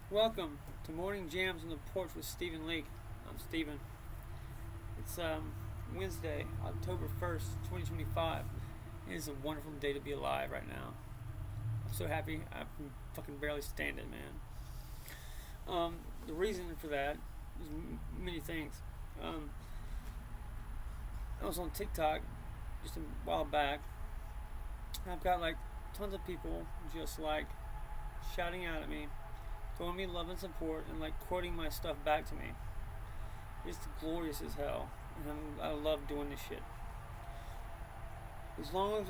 Welcome to Morning Jams on the Porch with Leake. I'm Steven. It's Wednesday, October 1st, 2025. It is a wonderful day to be alive right now. I'm so happy. I can fucking barely stand it, man. The reason for that is many things. I was on TikTok just a while back. I've got like tons of people just like shouting out at me, throwing me love and support, and like quoting my stuff back to me. It's glorious as hell, and I love doing this shit. As long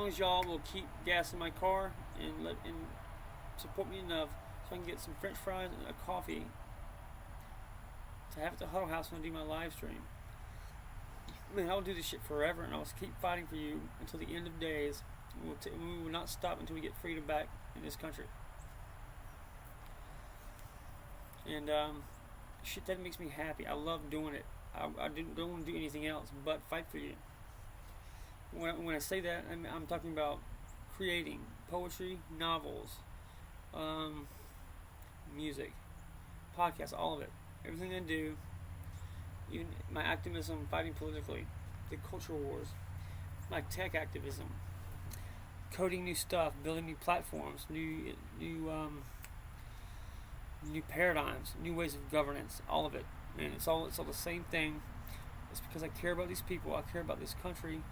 as y'all will keep gas in my car and support me enough so I can get some French fries and a coffee to have at the Huddle House when I do my live stream. Man, I'll do this shit forever, and I'll keep fighting for you until the end of days. We will not stop until we get freedom back in this country. And shit, that makes me happy. I love doing it. I don't want to do anything else but fight for you. When I say that, I'm talking about creating poetry, novels, music, podcasts, all of it. Everything I do, even my activism, fighting politically, the culture wars, my tech activism, coding new stuff, building new platforms, new paradigms, new ways of governance, all of it. And it's all the same thing. It's because I care about these people, I care about this country,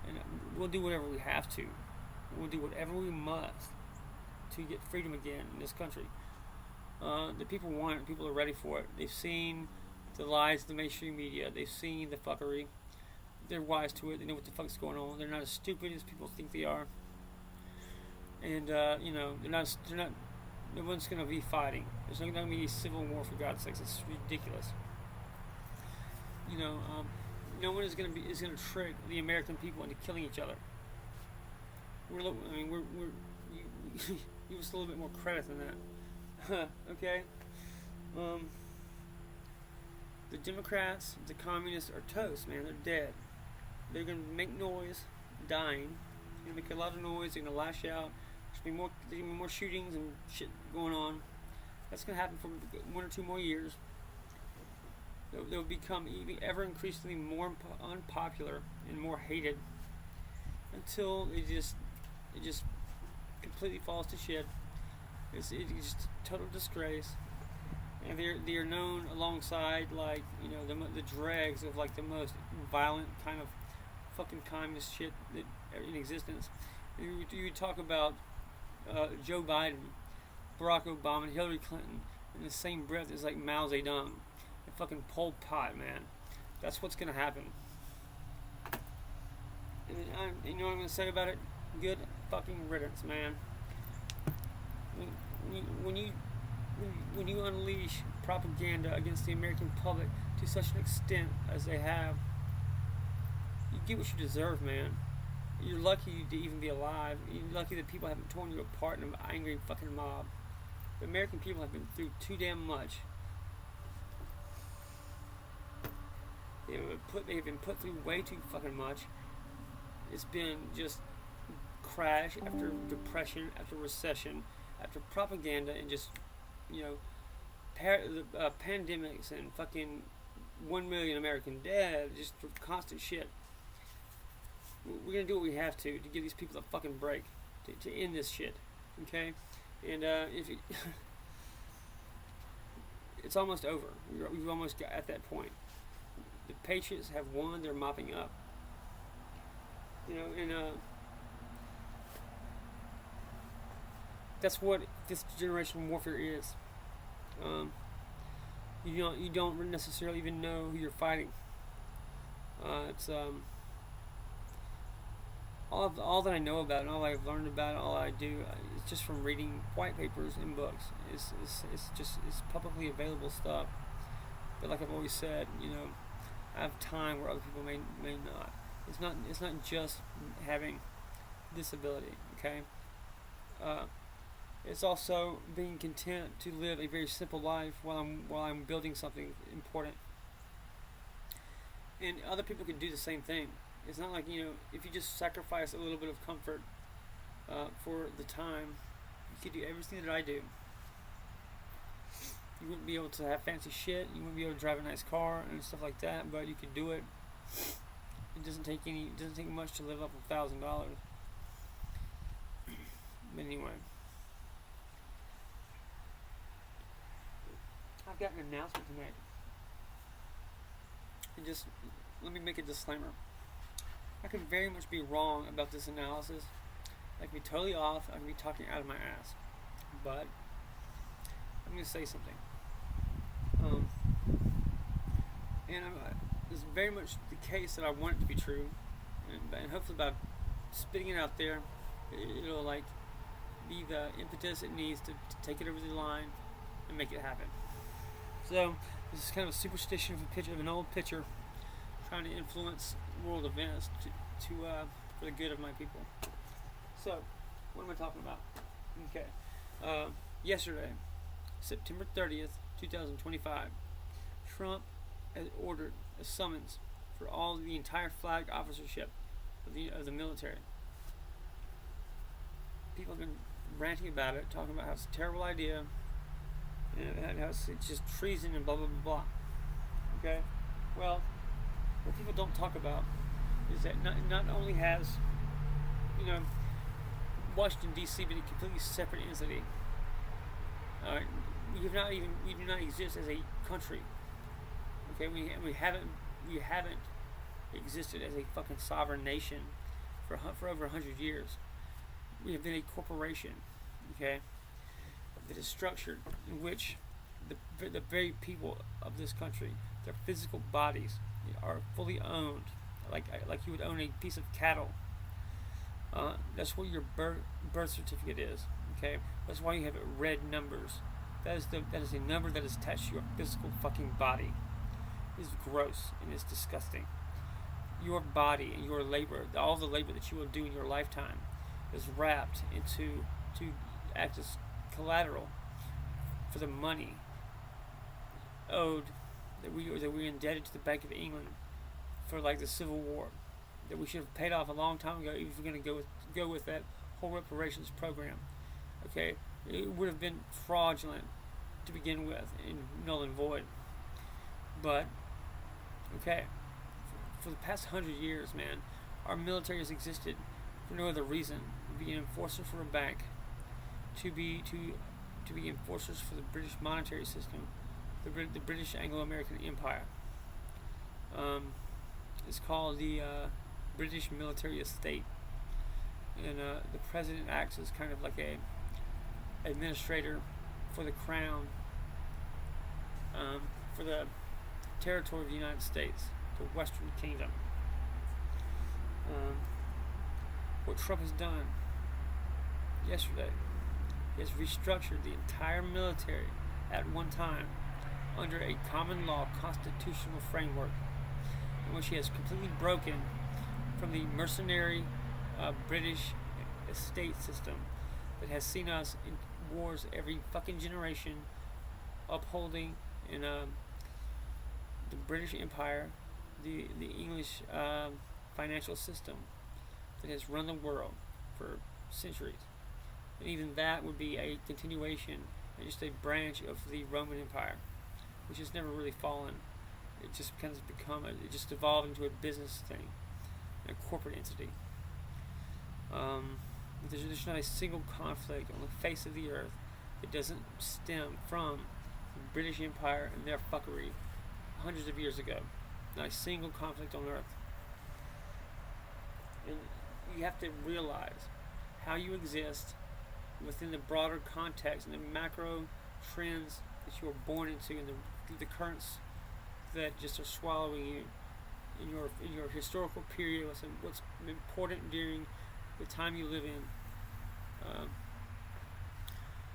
and we'll do whatever we have to. We'll do whatever we must to get freedom again in this country. The people want it, people are ready for it. They've seen the lies of the mainstream media, they've seen the fuckery. They're wise to it, they know what the fuck's going on. They're not as stupid as people think they are. And they're not no one's going to be fighting. There's not going to be a civil war, for God's sakes. It's ridiculous. No one is going to trick the American people into killing each other. Give us a little bit more credit than that. Okay. The Democrats, the communists are toast, man. They're dead. They're going to make noise, dying. They're going to make a lot of noise. They're going to lash out. There's going to be more shootings and shit going on. That's going to happen for 1 or 2 more years. They'll become ever increasingly more unpopular and more hated until it just completely falls to shit. It's just a total disgrace. And they are known alongside the dregs of like the most violent kind of fucking communist shit that in existence. You talk about Joe Biden, Barack Obama, and Hillary Clinton in the same breath as like Mao Zedong and fucking Pol Pot, man. That's what's gonna happen. And you know what I'm gonna say about it? Good fucking riddance, man. When you unleash propaganda against the American public to such an extent as they have, you get what you deserve, man. You're lucky to even be alive. You're lucky that people haven't torn you apart in an angry fucking mob. The American people have been through too damn much. They've been put through way too fucking much. It's been just crash after depression, after recession, after propaganda, and just pandemics and fucking 1 million American dead, just constant shit. We're gonna do what we have to give these people a fucking break, to end this shit, okay? And it's almost over. We've almost got at that point. The Patriots have won. They're mopping up. That's what this generational warfare is. You don't necessarily even know who you're fighting. It's all that I know about it, and all I've learned about it, all I do, is just from reading white papers and books. It's publicly available stuff. But like I've always said, I have time where other people may not. It's not just having disability, okay? It's also being content to live a very simple life while I'm building something important. And other people can do the same thing. It's not like, if you just sacrifice a little bit of comfort for the time, you can do everything that I do. You wouldn't be able to have fancy shit. You wouldn't be able to drive a nice car and stuff like that. But you could do it. It doesn't take much to live up $1,000. But anyway, I've got an announcement to make. And just let me make a disclaimer. I could very much be wrong about this analysis. I could be totally off. I could be talking out of my ass. But I'm going to say something. It's very much the case that I want it to be true. And hopefully by spitting it out there, it'll like be the impetus it needs to take it over the line and make it happen. So this is kind of a superstition of an old pitcher trying to influence world events to for the good of my people. So, what am I talking about? Okay. Yesterday, September 30th, 2025, Trump has ordered a summons for the entire flag officership of the military. People have been ranting about it, talking about how it's a terrible idea, and how it's just treason and blah blah blah blah. Okay? Well, what people don't talk about is that not only has, Washington D.C. been a completely separate entity. We do not exist as a country. Okay, we haven't existed as a fucking sovereign nation for over 100 years. We have been a corporation, okay, that is structured in which the very people of this country, their physical bodies, are fully owned, like you would own a piece of cattle. That's what your birth certificate is. Okay, that's why you have red numbers. That is a number that is attached to your physical fucking body. It is gross and it's disgusting. Your body and your labor, all the labor that you will do in your lifetime, is wrapped to act as collateral for the money owed that we're indebted to the Bank of England for like the Civil War, that we should have paid off a long time ago if we're going to go with that whole reparations program. Okay, it would have been fraudulent to begin with and null and void. But okay, for the past 100 years, man, our military has existed for no other reason to be an enforcer for a bank, to be enforcers for the British monetary system, the British Anglo-American Empire. It's called the British military estate, and the president acts as kind of like a administrator for the crown, for the territory of the United States, the Western Kingdom. What Trump has done yesterday, he has restructured the entire military at one time under a common law constitutional framework, in which he has completely broken from the mercenary British estate system that has seen us in wars every fucking generation, upholding in the British Empire, the English financial system that has run the world for centuries. And even that would be a continuation and just a branch of the Roman Empire, which has never really fallen. It just kind of it just evolved into a business thing, a corporate entity. There's not a single conflict on the face of the earth that doesn't stem from the British Empire and their fuckery hundreds of years ago. Not a single conflict on earth. And you have to realize how you exist within the broader context and the macro trends that you were born into, and the currents that just are swallowing you in your historical period, what's important during the time you live in.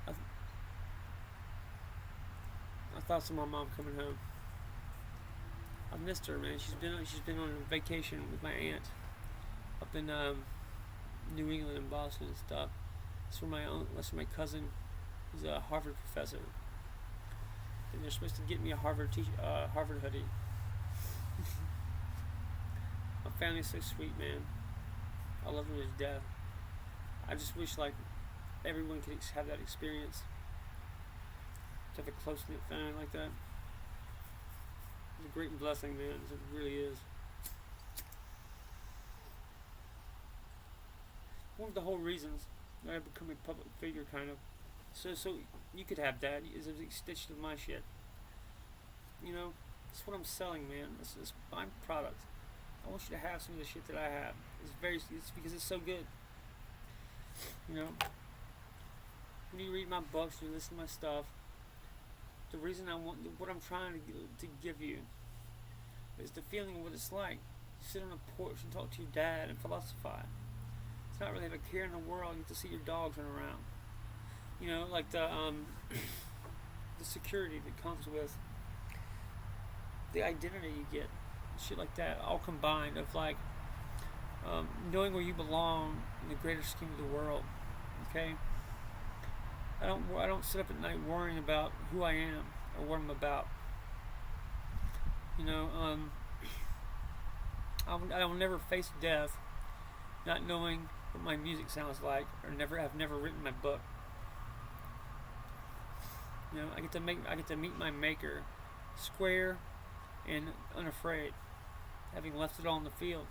I thoughts of my mom coming home. I missed her, man. She's been on a vacation with my aunt up in New England and Boston and stuff. That's where my cousin is a Harvard professor, and they're supposed to get me a Harvard hoodie. My family's so sweet, man. I love them to death. I just wish like everyone could have that experience to have a close knit family like that. It's a great blessing, man. It really is. One of the whole reasons that I become a public figure, kind of, so you could have that, is an extension of my shit. You know, that's what I'm selling, man. It's my product. I want you to have some of the shit that I have. It's because it's so good. You know, when you read my books, you listen to my stuff. The reason what I'm trying to give you is the feeling of what it's like. Sit on a porch and talk to your dad and philosophize. It's not really have a care in the world. You get to see your dogs run around. You know, like the security that comes with the identity you get, shit like that, all combined of like knowing where you belong in the greater scheme of the world. Okay, I don't sit up at night worrying about who I am or what I'm about. You know, I will never face death not knowing what my music sounds like, or I've never written my book. You know, I get to meet my maker, square and unafraid, having left it all in the field.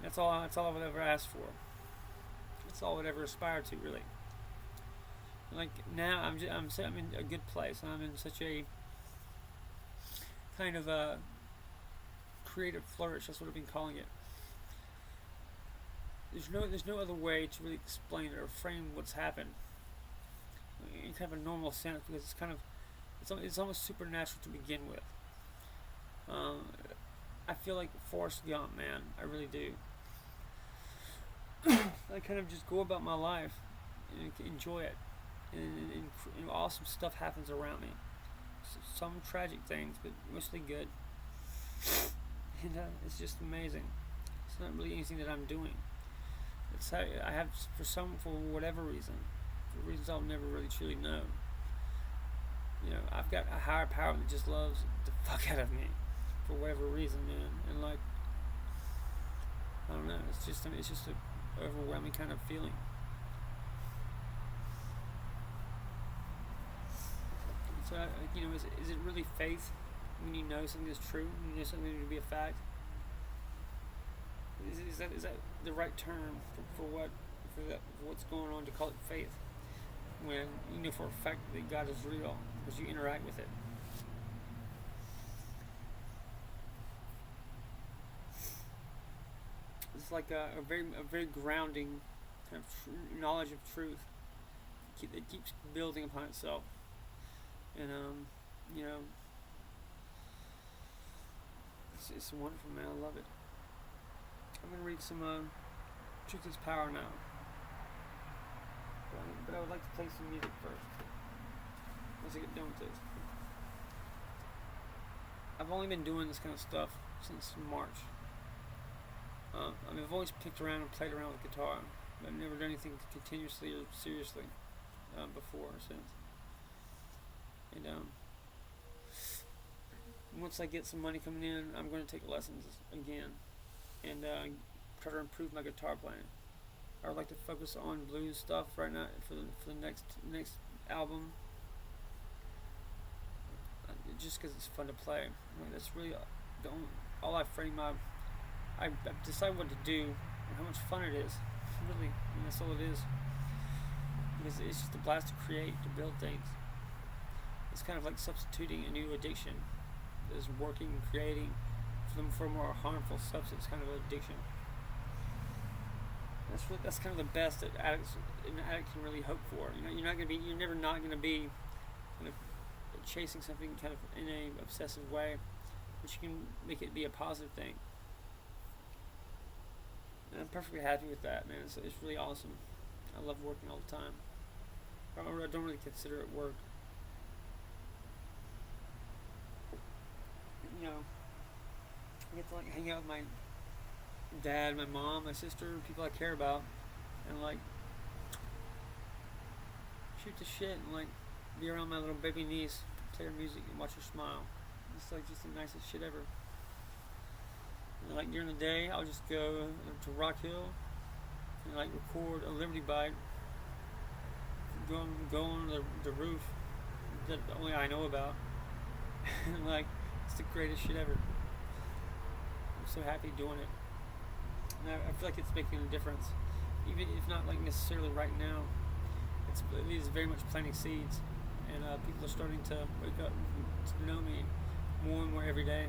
That's all I would ever ask for. That's all I would ever aspire to, really. Like now, I'm in a good place. I'm in such a kind of a creative flourish. That's what I've been calling it. There's no other way to really explain it or frame what's happened in kind of a normal sense, because it's almost supernatural to begin with. I feel like Forrest Gump, man. I really do. I kind of just go about my life and enjoy it, and awesome stuff happens around me. Some tragic things, but mostly good. And it's just amazing. It's not really anything that I'm doing. It's how I have for whatever reason, for reasons I'll never really truly know. You know, I've got a higher power that just loves the fuck out of me, for whatever reason, man. And like, I don't know. It's just a overwhelming kind of feeling. So, you know, is it really faith when you know something is true, when you know something to be a fact? Is that the right term for what's going on to call it faith, when you know for a fact that God is real because you interact with it? It's like a very grounding kind of knowledge of truth that keeps building upon itself, and you know, it's wonderful, man. I love it. I'm going to read some Truth is Power now. But I would like to play some music first, once I get done with this. I've only been doing this kind of stuff since March. I mean, I've always picked around and played around with guitar, but I've never done anything continuously or seriously before or since. And once I get some money coming in, I'm going to take lessons again and try to improve my guitar playing. I would like to focus on blues stuff right now for the next album, just because it's fun to play. I mean, that's really all I frame my. I decide what to do and how much fun it is. Really, I mean, that's all it is. Because it's just a blast to create, to build things. It's kind of like substituting a new addiction that is working and creating for a more harmful substance, kind of addiction. That's kind of the best that an addict can really hope for. You know, you're never not gonna be kind of chasing something kind of in a obsessive way, but you can make it be a positive thing. And I'm perfectly happy with that, man. It's really awesome. I love working all the time. I don't really consider it work. You know, I get to like hang out with my dad, my mom, my sister, people I care about, and like shoot the shit and like be around my little baby niece, play her music and watch her smile. It's like just the nicest shit ever. And like during the day, I'll just go to Rock Hill and like record a Liberty bike, go on the roof that only I know about. And like, it's the greatest shit ever. I'm so happy doing it. And I feel like it's making a difference. Even if not like necessarily right now, it is very much planting seeds. And people are starting to wake up to know me more and more every day.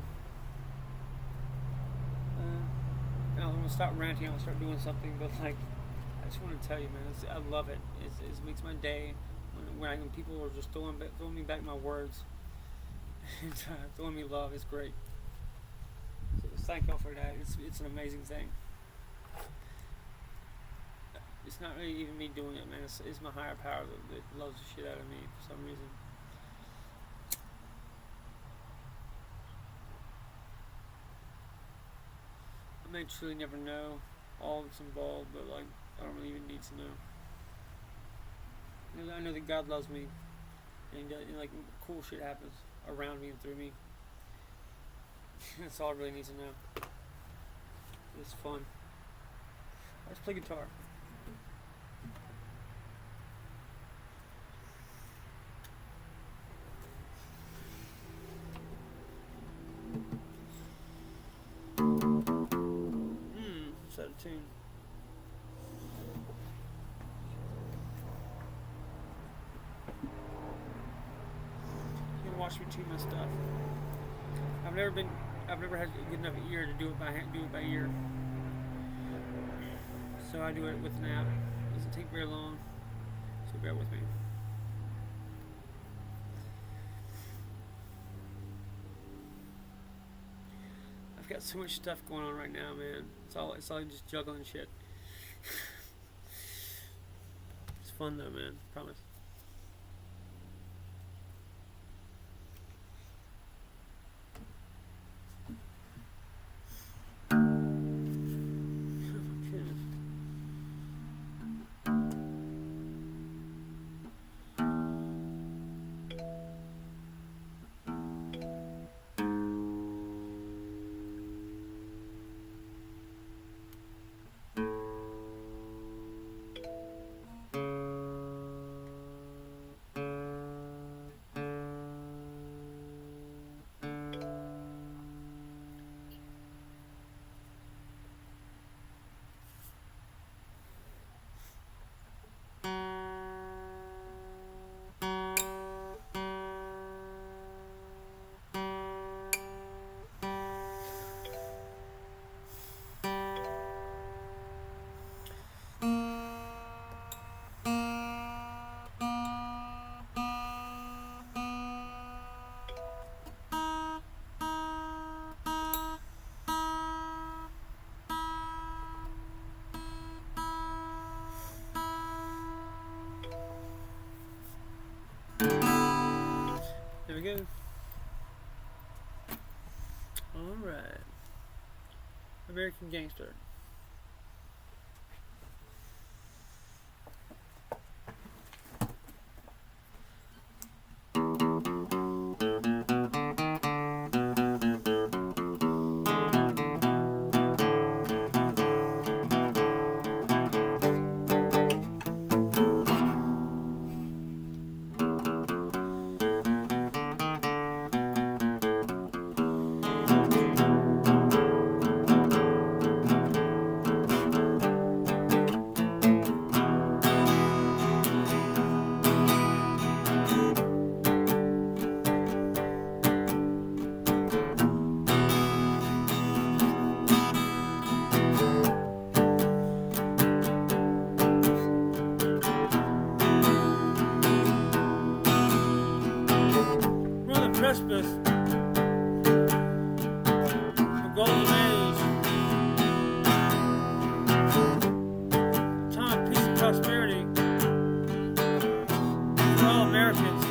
I'm going to stop ranting, I'm going to start doing something, but like, I just want to tell you, man, I love it. It makes my day when people are just throwing me back my words and throwing me love. It's great. So thank y'all for that. It's an amazing thing. It's not really even me doing it, man. It's my higher power that loves the shit out of me for some reason. I may truly never know all that's involved, but like, I don't really even need to know. I know that God loves me, and like cool shit happens around me and through me. That's all I really need to know. It's fun. Let's play guitar. Set a tune. You can watch me tune my stuff. I've never had a good enough ear to do it by ear. So I do it with an app. It doesn't take very long. So bear with me. I've got so much stuff going on right now, man. It's all just juggling shit. It's fun though, man. Promise. There we go. Alright. American Gangster. Precipice, the golden age, time of peace and prosperity for all Americans.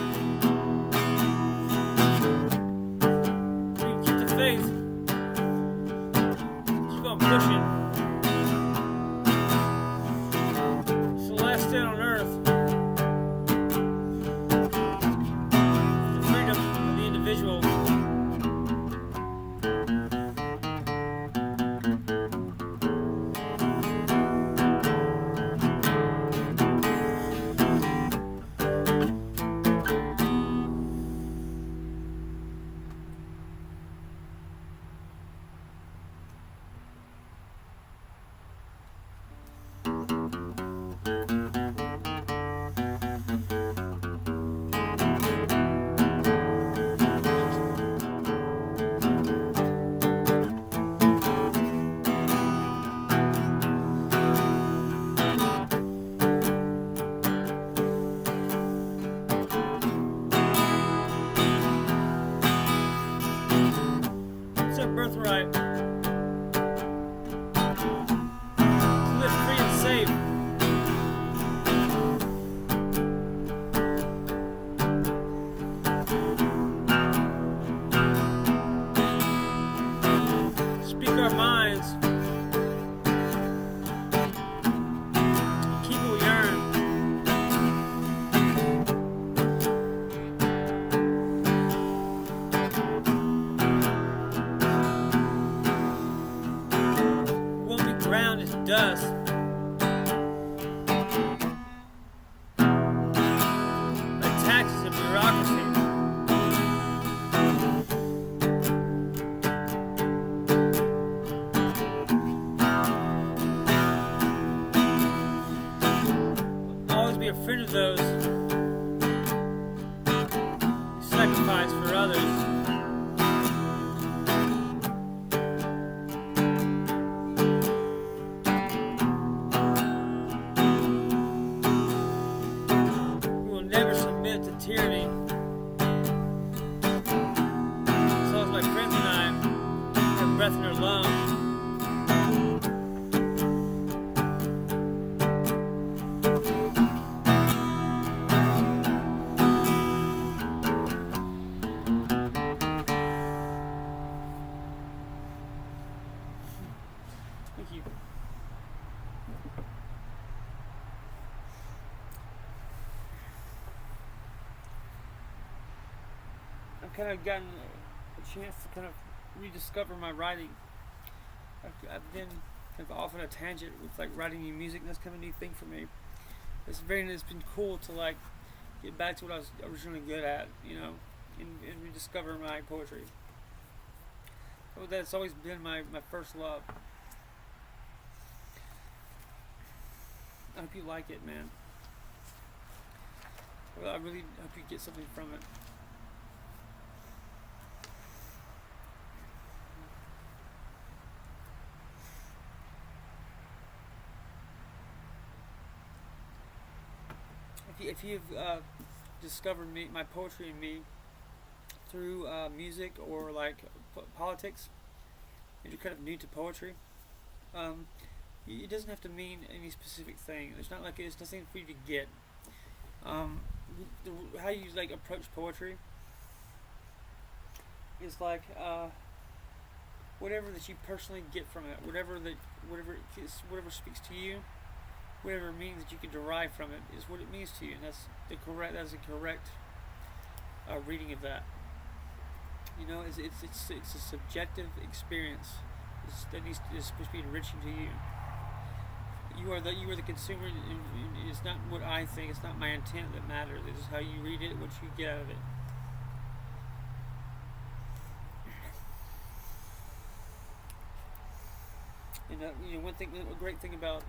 We can keep the faith. Keep on pushing. It's the last stand on earth. Visual. dust. Like taxes and bureaucracy. Always be a friend of those who sacrifice for others. To tyranny. As long as my friends and I have breath in our lungs. Thank you. I've kind of gotten a chance to kind of rediscover my writing. I've been kind of off on a tangent with like writing new music, and that's kind of a new thing for me. It's been cool to like get back to what I was originally good at, you know, and rediscover my poetry. So that's always been my first love. I hope you like it, man. Well, I really hope you get something from it. If you've discovered my poetry in me through music or like politics, and you're kind of new to poetry, it doesn't have to mean any specific thing. It's not like it's nothing for you to get. How you like approach poetry is like whatever that you personally get from it, whatever speaks to you. Whatever it means that you can derive from it is what it means to you, and that's a correct reading of that. You know, it's a subjective experience. It's supposed to be enriching to you. You are the consumer, and it's not what I think. It's not my intent that matters. It's how you read it, what you get out of it. And a great thing about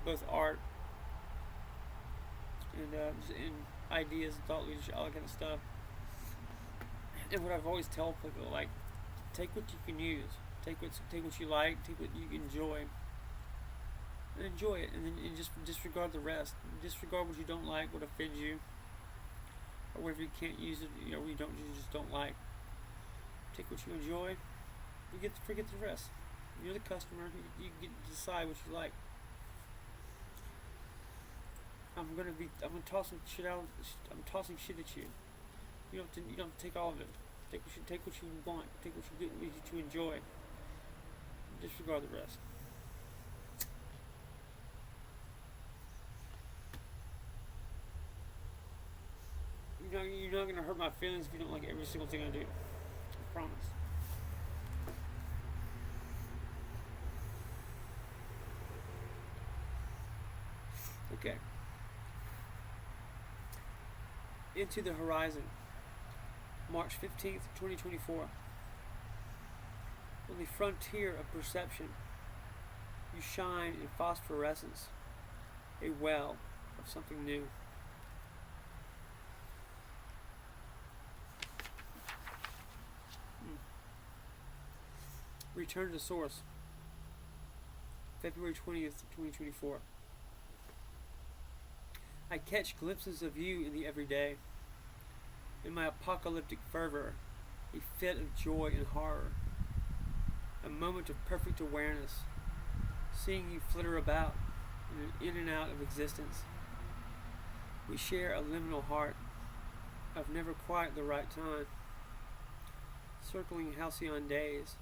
both art and ideas, thought leadership, all that kind of stuff. And what I've always tell people, like, take what you can use, take what you like, take what you enjoy, and enjoy it, and then just disregard the rest. Disregard what you don't like, what offends you, or whatever you can't use it, you just don't like. Take what you enjoy, forget the rest. You're the customer. You get to decide what you like. I'm gonna toss some shit out. I'm tossing shit at you. You don't have to take all of it. Take what you want. Take what you enjoy. Disregard the rest. You're not gonna hurt my feelings if you don't like every single thing I do. I promise. Okay. Into the Horizon, March 15th, 2024. On the frontier of perception, you shine in phosphorescence, a well of something new. Return to source, February 20th, 2024. I catch glimpses of you in the everyday. In my apocalyptic fervor, a fit of joy and horror. A moment of perfect awareness, seeing you flitter about in and out of existence. We share a liminal heart of never quite the right time, circling halcyon days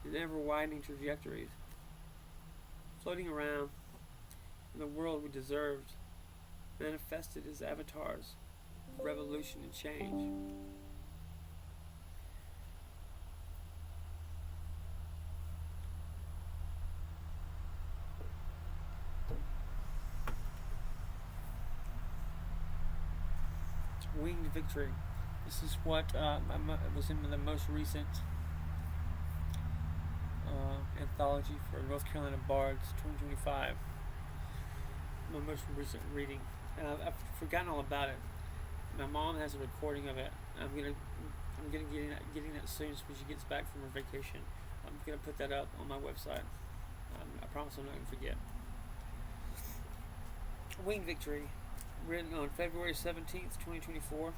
in ever-widening trajectories, floating around in the world we deserved, manifested as avatars of revolution and change. Winged Victory. This is what was in the most recent anthology for North Carolina Bards 2025. My most recent reading. I've forgotten all about it. My mom has a recording of it. I'm gonna getting that soon when she gets back from her vacation. I'm gonna put that up on my website. I promise I'm not gonna forget. Winged Victory, written on February 17th, 2024.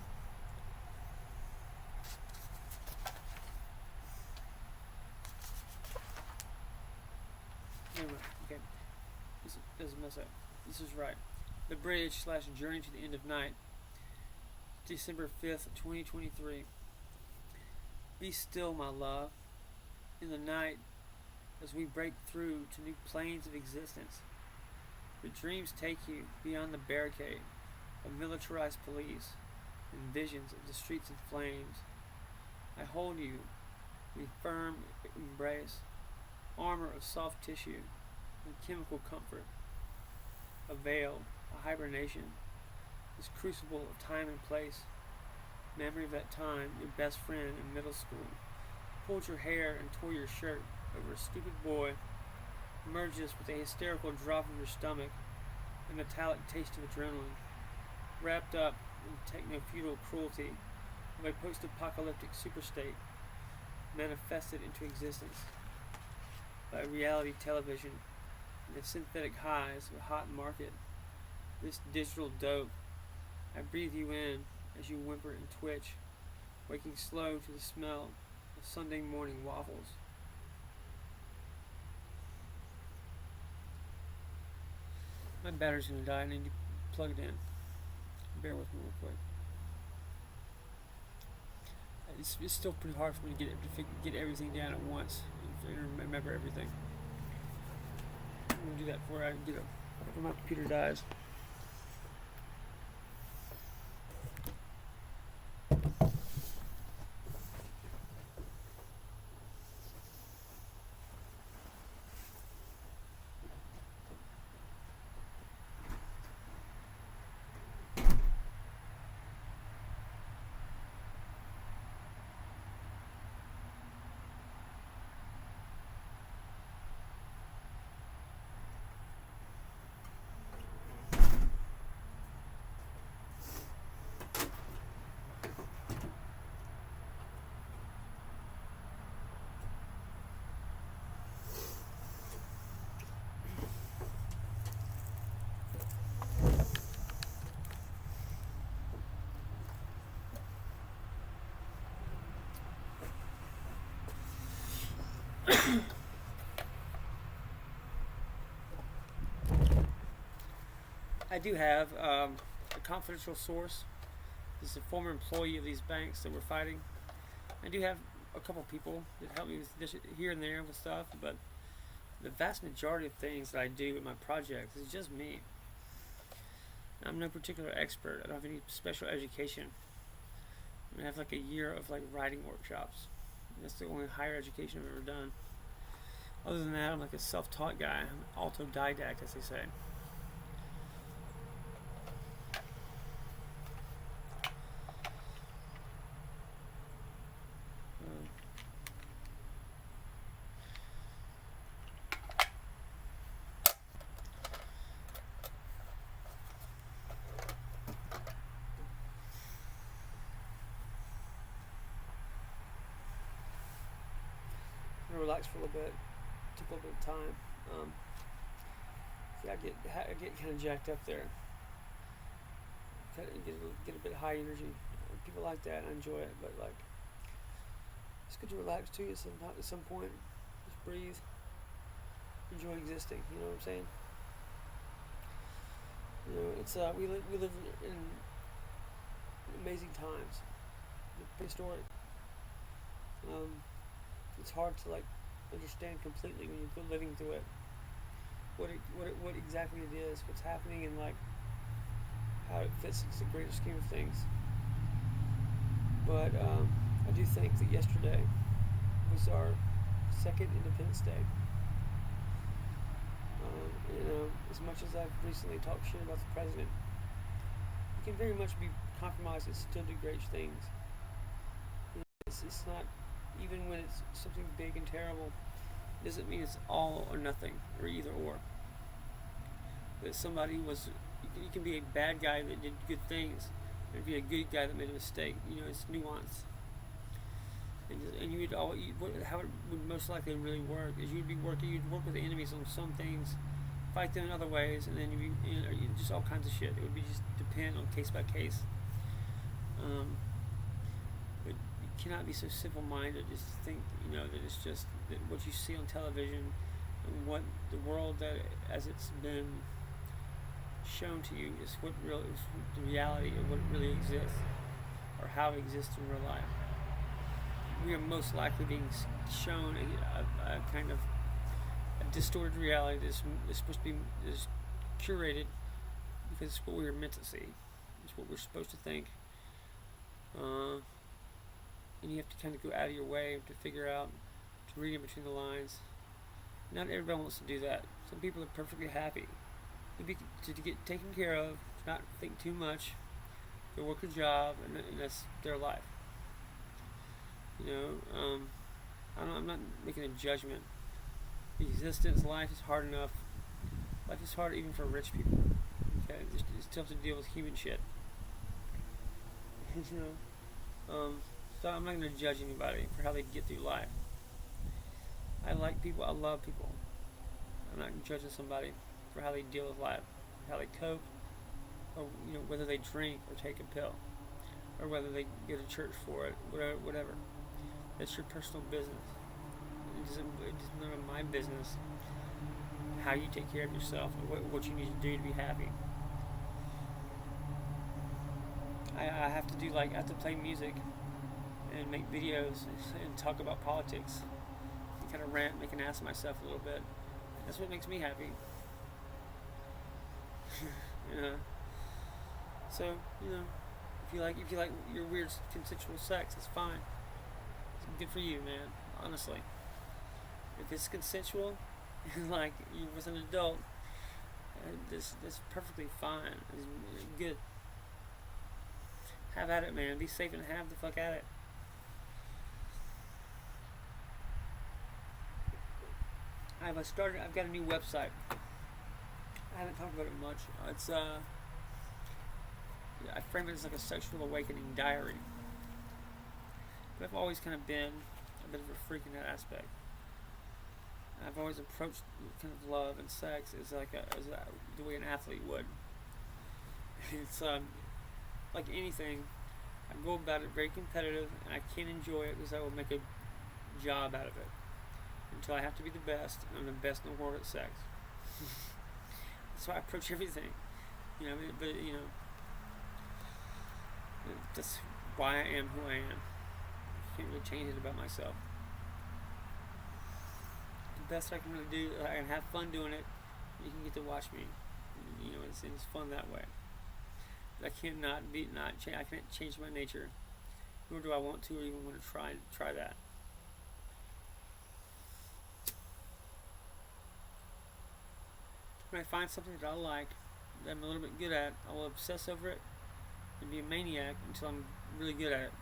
Anyway, okay. This doesn't mess up. This is right. The Bridge / Journey to the End of Night. December 5th, 2023. Be still, my love, in the night as we break through to new planes of existence. Your dreams take you beyond the barricade of militarized police and visions of the streets in flames. I hold you in firm embrace, armor of soft tissue and chemical comfort, a veil, a hibernation, this crucible of time and place, memory of that time your best friend in middle school pulled your hair and tore your shirt over a stupid boy, merges with a hysterical drop of your stomach, a metallic taste of adrenaline, wrapped up in techno-feudal cruelty of a post-apocalyptic superstate manifested into existence by reality television and the synthetic highs of a hot market. This digital dope, I breathe you in as you whimper and twitch, waking slow to the smell of Sunday morning waffles. My battery's gonna die. I need to plug it in. Bear with me real quick. It's still pretty hard for me to get everything down at once and remember everything. I'm gonna do that before my computer dies. I do have a confidential source. This is a former employee of these banks that we're fighting. I do have a couple people that help me with this here and there with stuff, but the vast majority of things that I do with my projects is just me. I'm no particular expert. I don't have any special education. I have like a year of like writing workshops. That's the only higher education I've ever done. Other than that, I'm like a self-taught guy. I'm an autodidact, as they say. Relax for a little bit. Took a little bit of time. I get kind of jacked up there. Get a bit high energy. People like that. I enjoy it, but like it's good to relax too. At some point, just breathe. Enjoy existing. You know what I'm saying? You know, it's we live in amazing times. Prehistoric. It's hard to like understand completely when you're living through it. What exactly it is, what's happening, and like how it fits into the greater scheme of things. But I do think that yesterday was our second Independence Day. You know, as much as I've recently talked shit about the president, can very much be compromised and still do great things. It's not, even when it's something big and terrible, it doesn't mean it's all or nothing or either or. That somebody was, you can be a bad guy that did good things, and be a good guy that made a mistake. It's nuance. And how it would most likely really work is you'd work with the enemies on some things, fight them in other ways, and then you'd just all kinds of shit. It would be just depend on case by case. But you cannot be so simple-minded just to think, that it's just that what you see on television and what the world that as it's been shown to you is is the reality of what really exists, or how it exists in real life. We are most likely being shown a kind of a distorted reality that's supposed to be curated because it's what we were meant to see. It's what we're supposed to think. And you have to kind of go out of your way to figure out, to read in between the lines. Not everybody wants to do that. Some people are perfectly happy to get taken care of, to not think too much, to work a job, and that's their life. I'm not making a judgment. Existence, life is hard enough. Life is hard even for rich people. Okay, it's tough to deal with human shit. So I'm not going to judge anybody for how they get through life. I like people. I love people. I'm not judging somebody for how they deal with life, how they cope, or whether they drink or take a pill, or whether they go to church for it, whatever. That's your personal business. It's none of my business how you take care of yourself and what you need to do to be happy. I have to play music and make videos and talk about politics and kind of rant, make an ass of myself a little bit. That's what makes me happy. So if you like your weird consensual sex, it's fine. It's good for you, man. Honestly, if it's consensual, like you with an adult, that's perfectly fine. It's good. Have at it, man. Be safe and have the fuck at it. I've got a new website. I haven't talked about it much. It's I frame it as like a sexual awakening diary. But I've always kind of been a bit of a freak in that aspect. I've always approached kind of love and sex as the way an athlete would. It's like anything, I go about it very competitive, and I can't enjoy it because I will make a job out of it until I have to be the best, and I'm the best in the world at sex. That's how I approach everything, that's why I am who I am. I can't really change it about myself. The best I can really do, I can have fun doing it. You can get to watch me. It's fun that way. But I I can't change my nature, nor do I want to, or even want to try that. When I find something that I like, that I'm a little bit good at, I will obsess over it and be a maniac until I'm really good at it.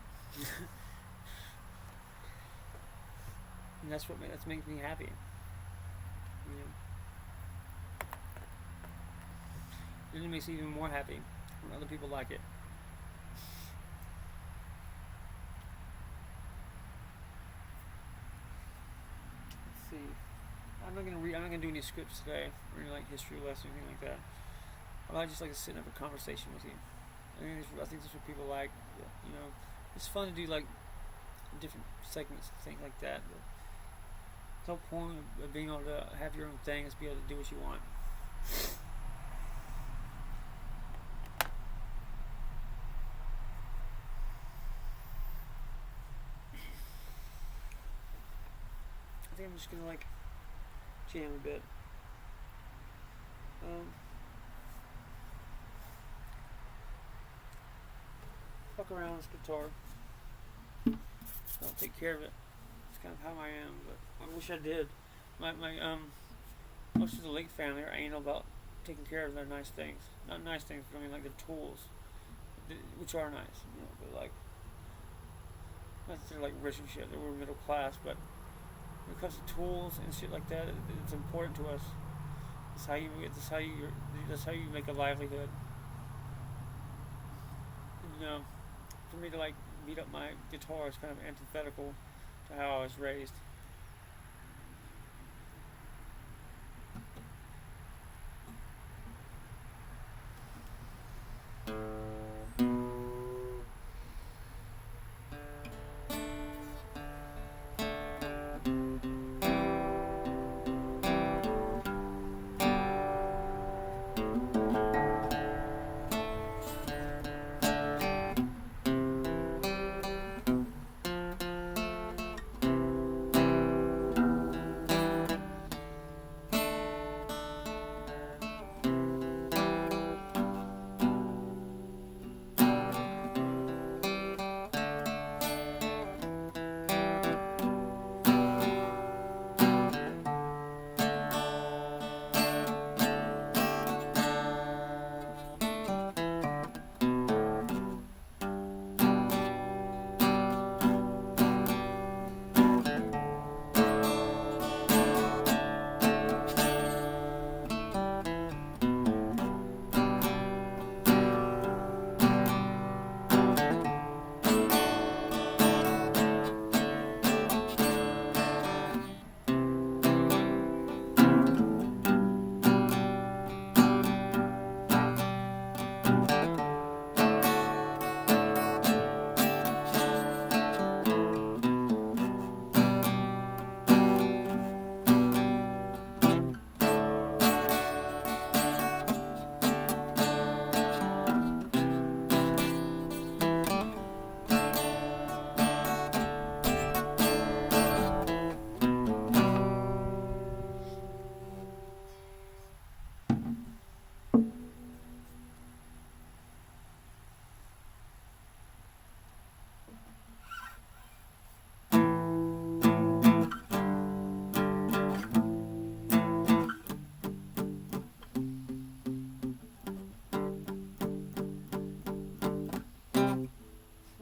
And that's makes me happy. And it makes me even more happy when other people like it. Let's see. I'm not gonna do any scripts today, or any history lesson or anything like that. I'd just like to sit and have a conversation with you. I think that's what people like. It's fun to do different segments and things like that. But the whole point of being able to have your own thing is be able to do what you want. I think I'm just gonna jam a bit. Fuck around with this guitar. Don't take care of it. It's kind of how I am, but I wish I did. Most of the Leake family are anal about taking care of their nice things. Not nice things, but their tools. which are nice, you know, but like, not that they're like rich and shit. They were middle class, but when it comes to tools and shit like that, it's important to us. That's how you make a livelihood. You know, for me to like beat up my guitar is kind of antithetical to how I was raised.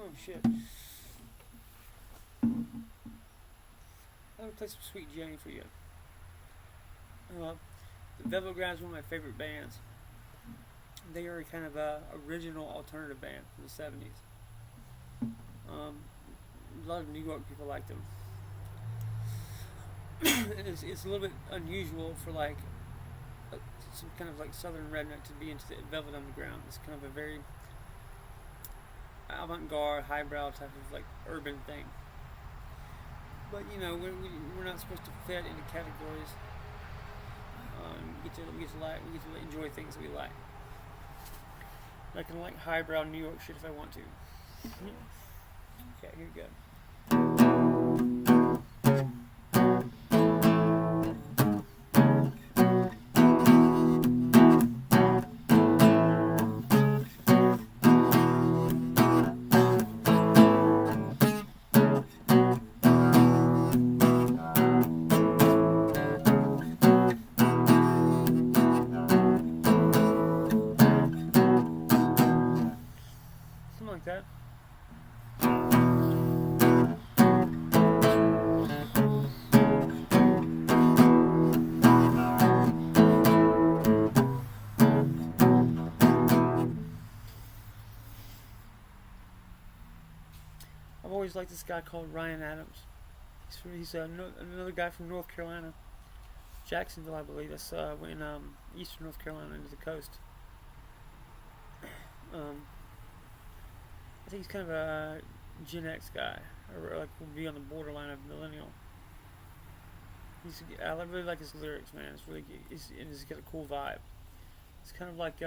Oh shit. I'm gonna play some Sweet Jane for you. The Velvet Ground is one of my favorite bands. They are kind of a original alternative band from the 70s. A lot of New York people like them. And it's a little bit unusual for like some kind of like southern redneck to be into the Velvet Underground. It's kind of a very avant-garde, highbrow type of like urban thing. But you know, we're not supposed to fit into categories. We get to enjoy things that we like. I can like highbrow New York shit if I want to. Okay, here we go. Something like that. I've always liked this guy called Ryan Adams. He's another guy from North Carolina, Jacksonville, I believe. That's in eastern North Carolina, into the coast. I think he's kind of a Gen X guy, or like will be on the borderline of millennial. I really like his lyrics, man. It's really good. He's got a cool vibe. It's kind of like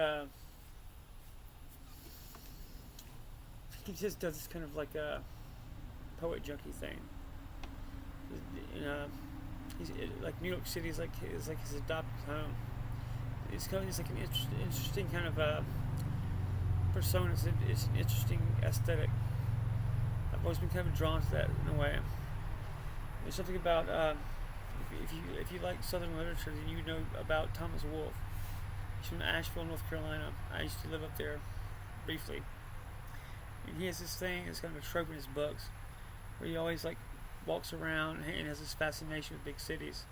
he just does this kind of like a poet junkie thing. Like New York City is like his adopted home. It's like an interesting kind of persona. It's an interesting aesthetic. I've always been kind of drawn to that in a way. There's something about if you like Southern literature, then you know about Thomas Wolfe. He's from Asheville, North Carolina. I used to live up there briefly. And he has this thing, it's kind of a trope in his books, where he always like walks around and has this fascination with big cities.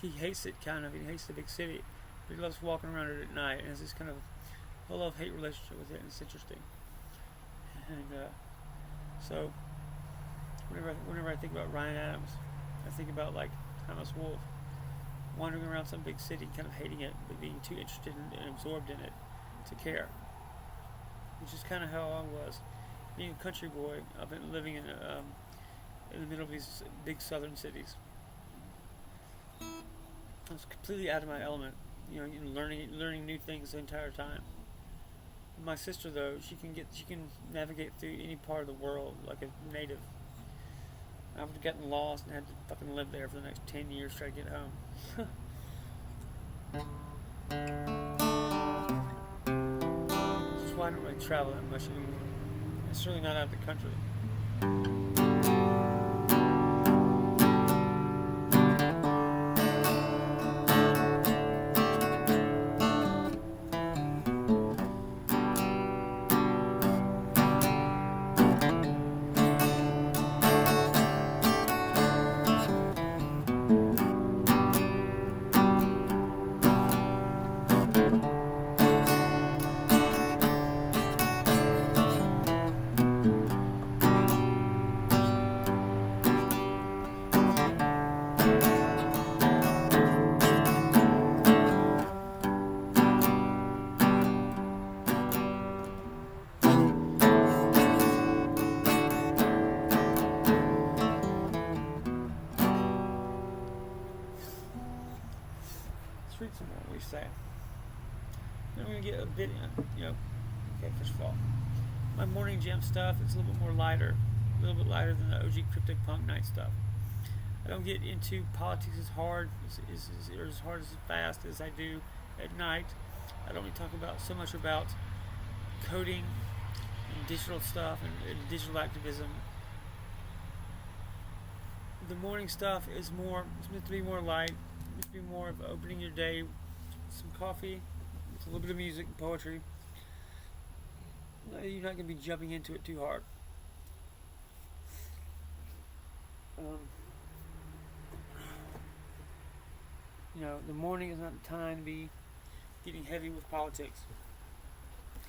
He hates it kind of, he hates the big city, but he loves walking around it at night and has this kind of a love-hate relationship with it, and it's interesting. And so whenever I think about Ryan Adams, I think about like Thomas Wolfe, wandering around some big city, kind of hating it, but being too interested and absorbed in it to care. Which is kind of how I was. Being a country boy, I've been living in the middle of these big southern cities. I was completely out of my element, learning new things the entire time. My sister, though, she can navigate through any part of the world like a native. I've gotten lost and had to fucking live there for the next 10 years trying to get home. Which is why I don't really travel that much anymore. I'm certainly not out of the country. Read some more, we say. Then we're going to get a bit, okay, first of all, my morning jam stuff is a little bit more lighter, a little bit lighter than the OG crypto punk night stuff. I don't get into politics as hard, or as hard as fast as I do at night. I don't really talk about so much about coding and digital stuff and digital activism. The morning stuff is meant to be more light. It's be more of opening your day with some coffee, with a little bit of music and poetry. You're not going to be jumping into it too hard. The morning is not the time to be getting heavy with politics.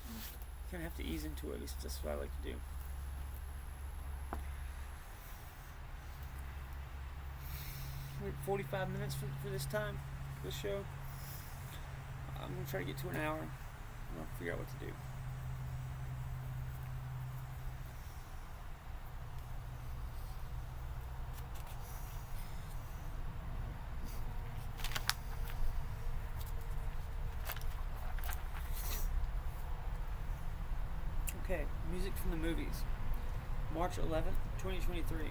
You kind of have to ease into it. At least that's what I like to do. Wait 45 minutes for this time, for this show. I'm going to try to get to an hour. I'm going to figure out what to do. Okay, music from the movies. March 11th, 2023.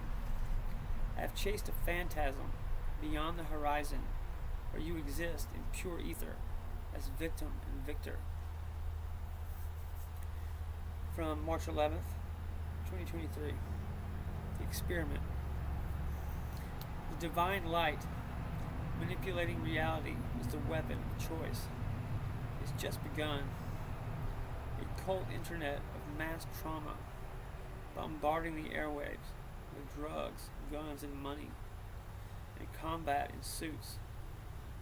I have chased a phantasm beyond the horizon, where you exist in pure ether as victim and victor. From March 11th, 2023. The experiment. The divine light manipulating reality is the weapon of choice. It's just begun. A cult internet of mass trauma bombarding the airwaves with drugs, guns, and money. A combat in suits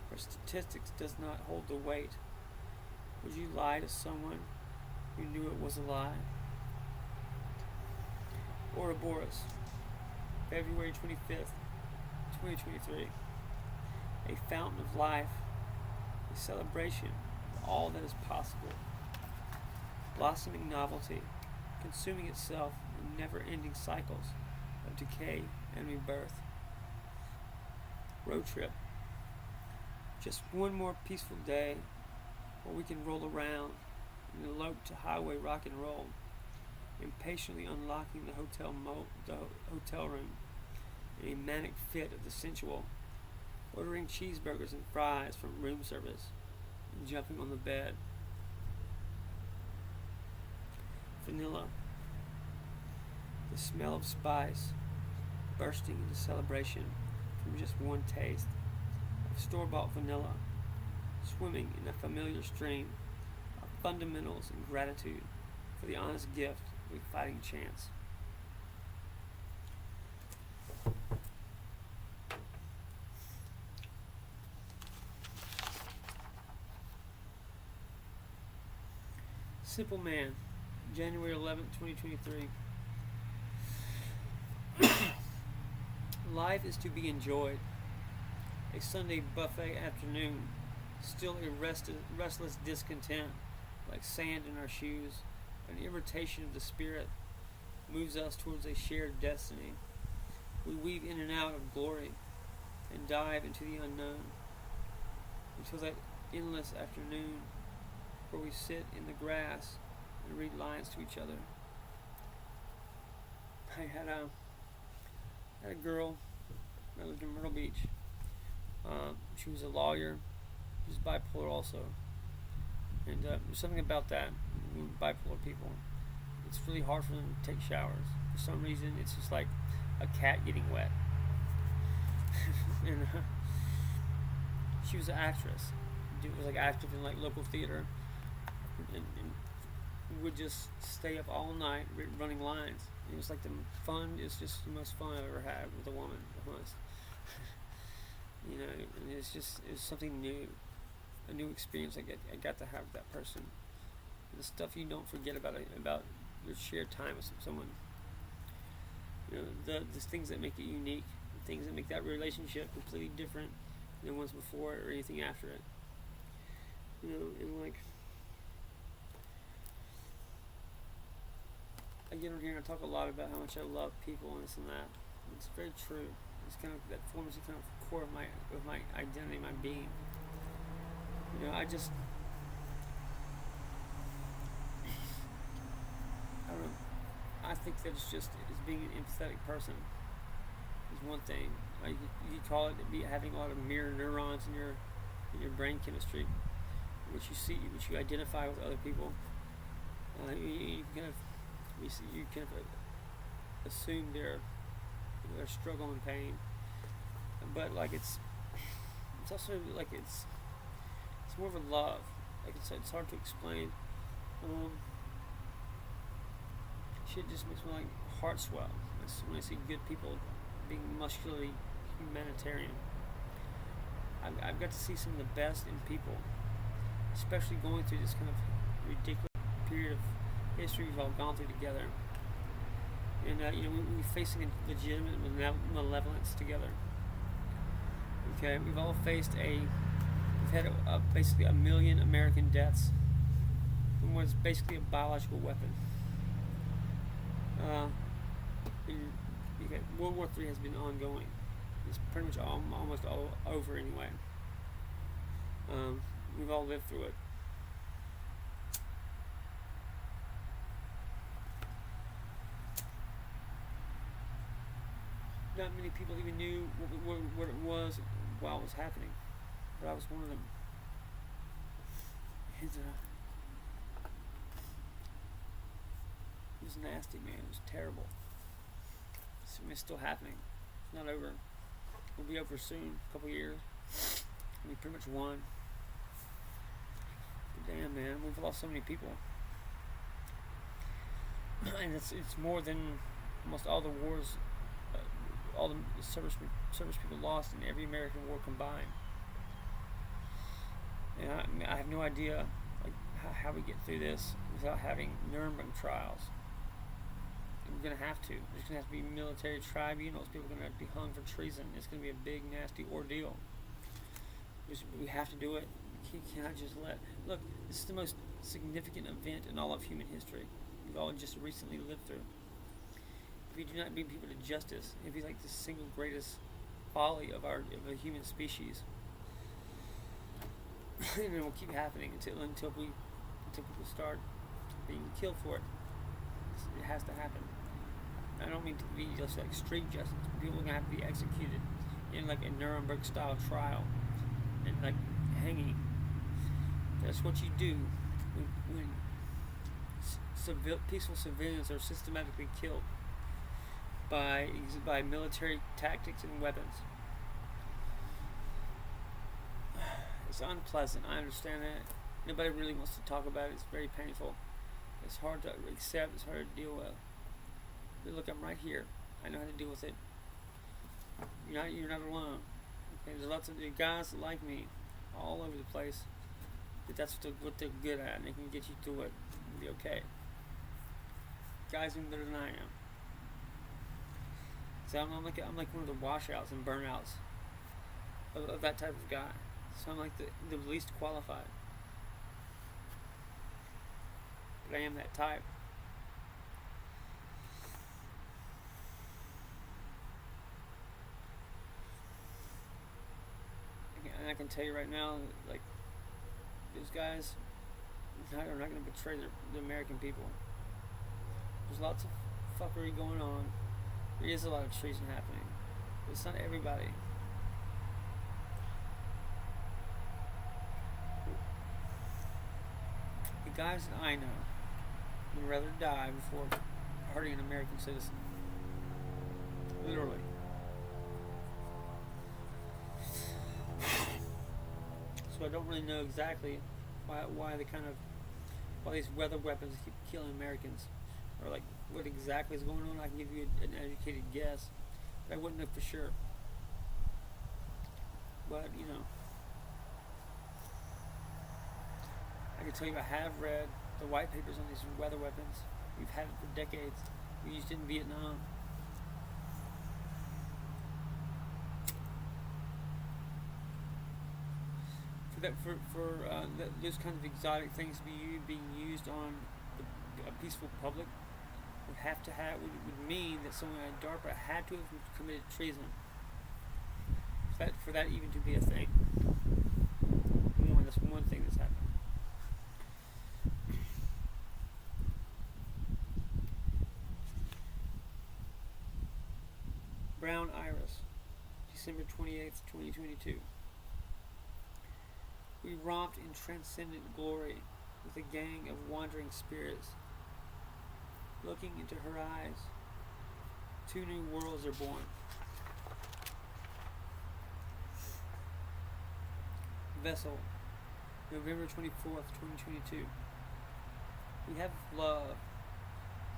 where statistics does not hold the weight. Would you lie to someone who knew it was a lie? Ouroboros, February 25th, 2023. A fountain of life, a celebration of all that is possible. Blossoming novelty, consuming itself in never-ending cycles of decay and rebirth. Road trip. Just one more peaceful day where we can roll around and elope to highway rock and roll, impatiently unlocking the hotel room in a manic fit of the sensual, ordering cheeseburgers and fries from room service, and jumping on the bed. Vanilla. The smell of spice bursting into celebration from just one taste of store-bought vanilla, swimming in a familiar stream of fundamentals and gratitude for the honest gift a fighting chance. Simple Man, January 11th, 2023. Life is to be enjoyed. A Sunday buffet afternoon, still a restless discontent, like sand in our shoes, an irritation of the spirit, moves us towards a shared destiny. We weave in and out of glory and dive into the unknown until that endless afternoon where we sit in the grass and read lines to each other. I had a girl. I lived in Myrtle Beach. She was a lawyer. She was bipolar also. And there's something about that with bipolar people. It's really hard for them to take showers. For some reason, it's just like a cat getting wet. And she was an actress. She was like active in like local theater, and would just stay up all night running lines. It was like the fun. It's just the most fun I ever had with a woman. Almost. You know, and it's something new, a new experience I got to have with that person. And the stuff you don't forget about your shared time with someone. You know, the things that make it unique, the things that make that relationship completely different than ones before it or anything after it. You know, and like, I get on here and I talk a lot about how much I love people and this and that. And it's very true. It's kind of, that forms the kind of core of my identity, my being. You know, I don't know. I think that it's being an empathetic person is one thing. Like you could call it having a lot of mirror neurons in your brain chemistry, which you identify with other people. You kind of assume their struggle and pain, but like it's also like it's more of a love. Like it's hard to explain. Shit just makes my heart swell when I see good people being muscularly humanitarian. I've got to see some of the best in people, especially going through this kind of ridiculous period of history we've all gone through together. And you know, we're facing a legitimate malevolence together. Okay, we've had basically 1 million American deaths from what's basically a biological weapon. World War III has been ongoing. It's pretty much almost all over anyway. We've all lived through it. Not many people even knew what it was while it was happening, but I was one of them. It was nasty, man. It was terrible. It's still happening. It's not over. It'll be over soon, a couple years. We pretty much won. But damn, man, we've lost so many people, and it's more than almost all the wars. All the service people lost in every American war combined. And I have no idea like how we get through this without having Nuremberg trials. And we're going to have to. There's going to have to be military tribunals. People are going to have to be hung for treason. It's going to be a big, nasty ordeal. We have to do it. We cannot just look, this is the most significant event in all of human history. We've all just recently lived through. If we do not bring people to justice, it'd be like the single greatest folly of the human species. And it will keep happening until people start being killed for it. It has to happen. I don't mean to be just like street justice. People are gonna have to be executed in like a Nuremberg style trial and like hanging. That's what you do when peaceful civilians are systematically killed by military tactics and weapons. It's unpleasant. I understand that. Nobody really wants to talk about it. It's very painful. It's hard to accept. It's hard to deal with. But look, I'm right here. I know how to deal with it. You're not alone. Okay, there's lots of guys like me all over the place. But that's what they're good at, and they can get you through it and be okay. Guys even better than I am. So I'm like one of the washouts and burnouts of that type of guy. So I'm like the least qualified. But I am that type. And I can tell you right now, like, those guys are not going to betray the American people. There's lots of fuckery going on. There is a lot of treason happening. But it's not everybody. The guys that I know would rather die before hurting an American citizen. Literally. So I don't really know exactly why these weather weapons keep killing Americans, or like what exactly is going on. I can give you an educated guess, but I wouldn't know for sure. But I can tell you I have read the white papers on these weather weapons. We've had it for decades. We used it in Vietnam. Those kinds of exotic things being used on a peaceful public would mean that someone at DARPA had to have committed treason. For that even to be a thing. That's one thing that's happened. Brown Iris, December 28th, 2022. We romped in transcendent glory with a gang of wandering spirits. Looking into her eyes, 2 new worlds are born. Vessel, November 24th, 2022. We have love,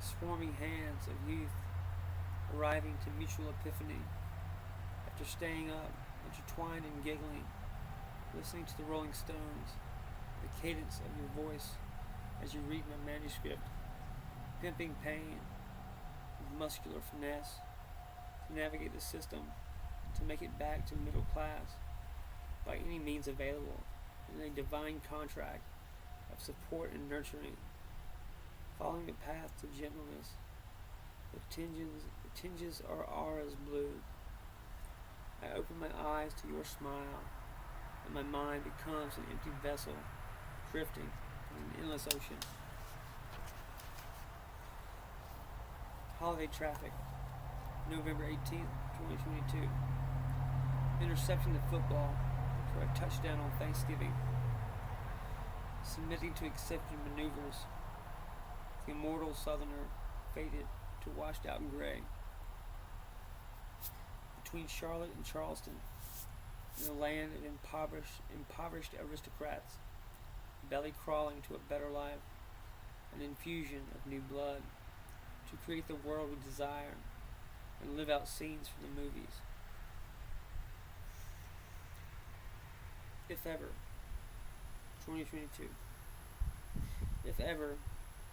swarming hands of youth arriving to mutual epiphany after staying up, intertwined and giggling, listening to the Rolling Stones, the cadence of your voice as you read my manuscript, pimping pain with muscular finesse to navigate the system, to make it back to middle class by any means available in a divine contract of support and nurturing, following the path to gentleness. The tinges are auras blue. I open my eyes to your smile, and my mind becomes an empty vessel, drifting in an endless ocean. Holiday traffic, November 18th, 2022. Intercepting the football for a touchdown on Thanksgiving. Submitting to accepted maneuvers. The immortal southerner faded to washed out in gray. Between Charlotte and Charleston, in a land of impoverished aristocrats, belly crawling to a better life, an infusion of new blood, to create the world we desire and live out scenes from the movies. If ever, 2022, if ever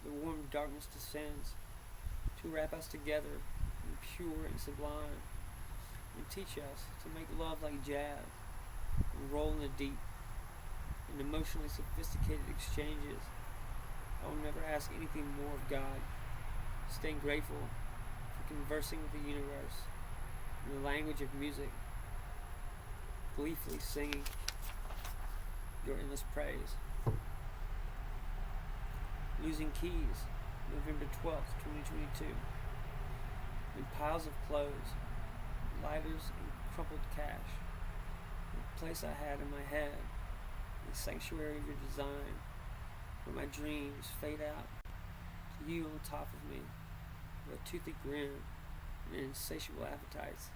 the warm darkness descends to wrap us together in pure and sublime, and teach us to make love like jazz and roll in the deep in emotionally sophisticated exchanges, I will never ask anything more of God, staying grateful for conversing with the universe in the language of music, gleefully singing your endless praise. Losing keys, November 12th, 2022. In piles of clothes, lighters, and crumpled cash. The place I had in my head, the sanctuary of your design, where my dreams fade out to you on top of me, with a toothy grin and insatiable appetites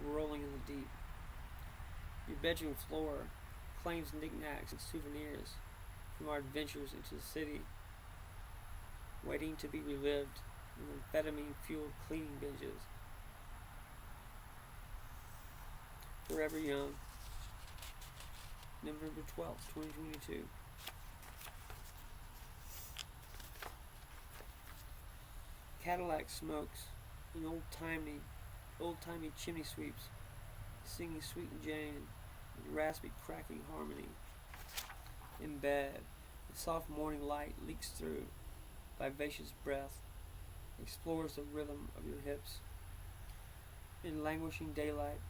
rolling in the deep. Your bedroom floor claims knickknacks and souvenirs from our adventures into the city. waiting to be relived in amphetamine-fueled cleaning binges. Forever Young, November 12th, 2022. Cadillac smokes and old-timey chimney sweeps, singing Sweet and Jane with raspy cracking harmony. In bed, the soft morning light leaks through, vivacious breath, explores the rhythm of your hips. In languishing daylight,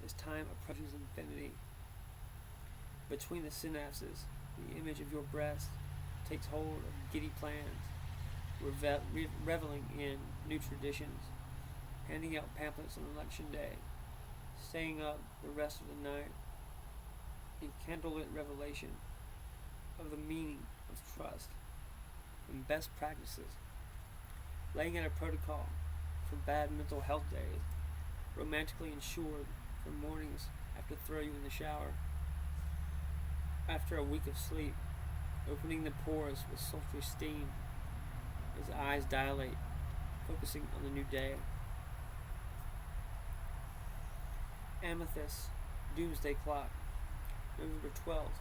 as time approaches infinity, between the synapses, the image of your breast takes hold of giddy plans, reveling in new traditions, handing out pamphlets on election day, staying up the rest of the night, in candlelit revelation of the meaning of trust and best practices, laying out a protocol for bad mental health days, romantically insured for mornings after throw you in the shower, after a week of sleep, opening the pores with sultry steam, his eyes dilate, focusing on the new day. Amethyst, Doomsday Clock, November 12th,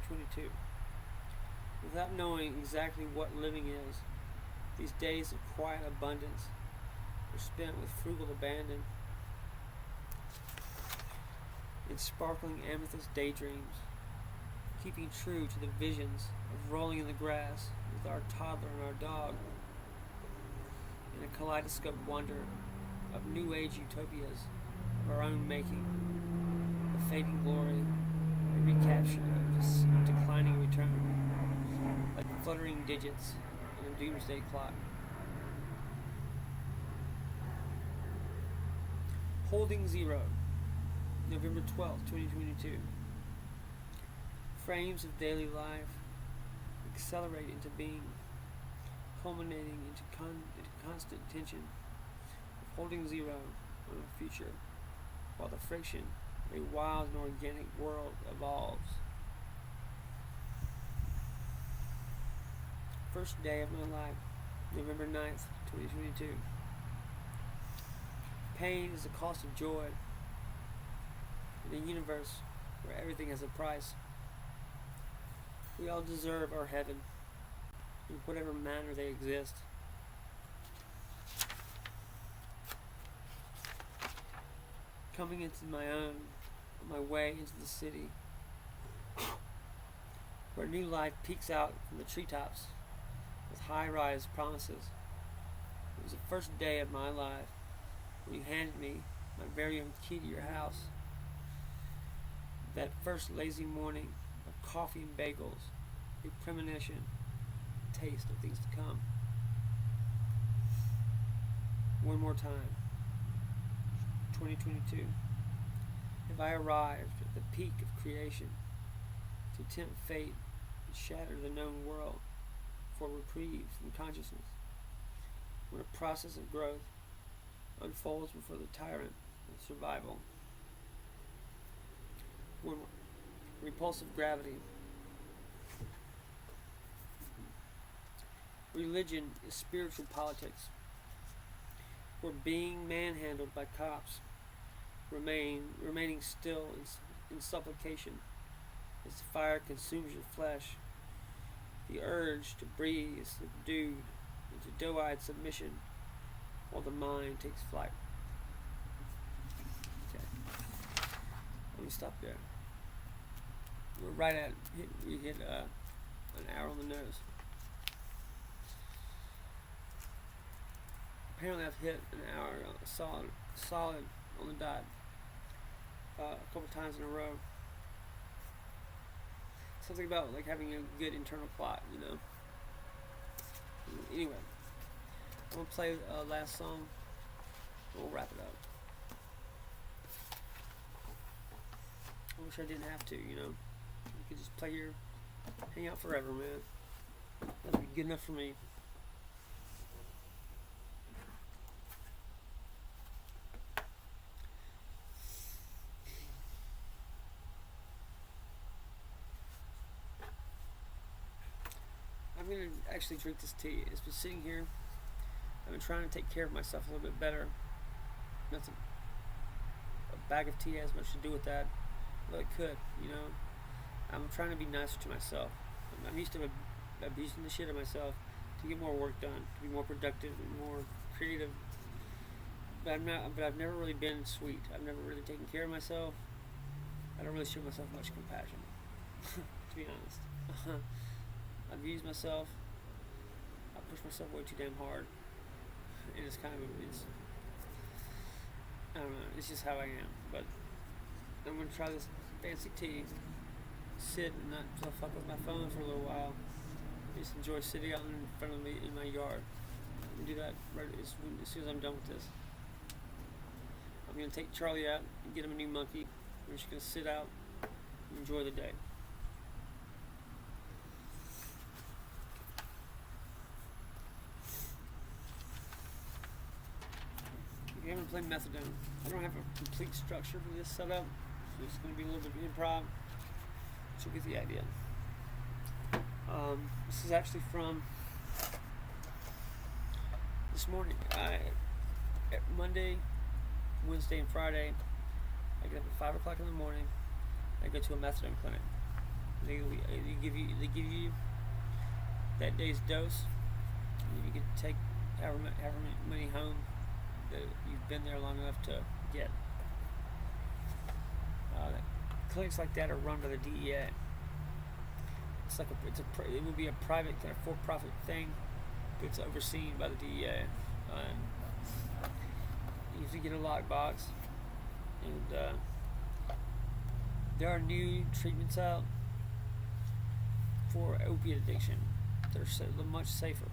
2022. Without knowing exactly what living is, these days of quiet abundance are spent with frugal abandon, in sparkling amethyst daydreams, keeping true to the visions of rolling in the grass with our toddler and our dog, in a kaleidoscope wonder of new age utopias of our own making, the fading glory, a recapture of declining return, like fluttering digits on a doomsday clock. Holding Zero, November 12th, 2022. Frames of daily life accelerate into being, culminating into constant tension of holding zero on the future, while the friction of a wild and organic world evolves. First day of my life, November 9th, 2022. Pain is the cost of joy in a universe where everything has a price. We all deserve our heaven, in whatever manner they exist. Coming into my own, on my way into the city, where new life peeks out from the treetops with high-rise promises. It was the first day of my life when you handed me my very own key to your house. That first lazy morning of coffee and bagels, a premonition, a taste of things to come. One more time, 2022. Have I arrived at the peak of creation to tempt fate and shatter the known world for reprieve from consciousness, when a process of growth unfolds before the tyrant of survival? When repulsive gravity. Religion is spiritual politics, where being manhandled by cops, remaining still in supplication as the fire consumes your flesh, the urge to breathe is subdued into doe-eyed submission while the mind takes flight. Okay, let me stop there. We're right at, we hit an hour on the nose. Apparently I've hit an hour solid on the dot a couple times in a row. Something about like having a good internal plot, you know. Anyway, I'm gonna play last song. We'll wrap it up. I wish I didn't have to, you know. You could just play here, hang out forever, man. That'd be good enough for me. I'm gonna actually drink this tea. It's been sitting here. I've been trying to take care of myself a little bit better. Nothing. A bag of tea has much to do with that, but it could, you know. I'm trying to be nicer to myself. I'm used to abusing the shit of myself to get more work done, to be more productive and more creative. But I've never really been sweet. I've never really taken care of myself. I don't really show myself much compassion, to be honest. I've used myself. I push myself way too damn hard, and it's kind of I don't know. It's just how I am. But I'm gonna try this fancy tea. Sit and not fuck with my phone for a little while. Just enjoy sitting out in front of me in my yard. I'm gonna do that right as soon as I'm done with this. I'm gonna take Charlie out and get him a new monkey. We're just gonna sit out and enjoy the day. We haven't played methadone. I don't have a complete structure for this setup. So it's gonna be a little bit of improv. So you get the idea. This is actually from this morning. Monday, Wednesday, and Friday, I get up at 5 o'clock in the morning. I go to a methadone clinic. They give you that day's dose. And you can take however many home that you've been there long enough to get. Clinics like that are run by the DEA. It's like it would be a private kind of for-profit thing, but it's overseen by the DEA. You have to get a lockbox, and there are new treatments out for opiate addiction. They're much safer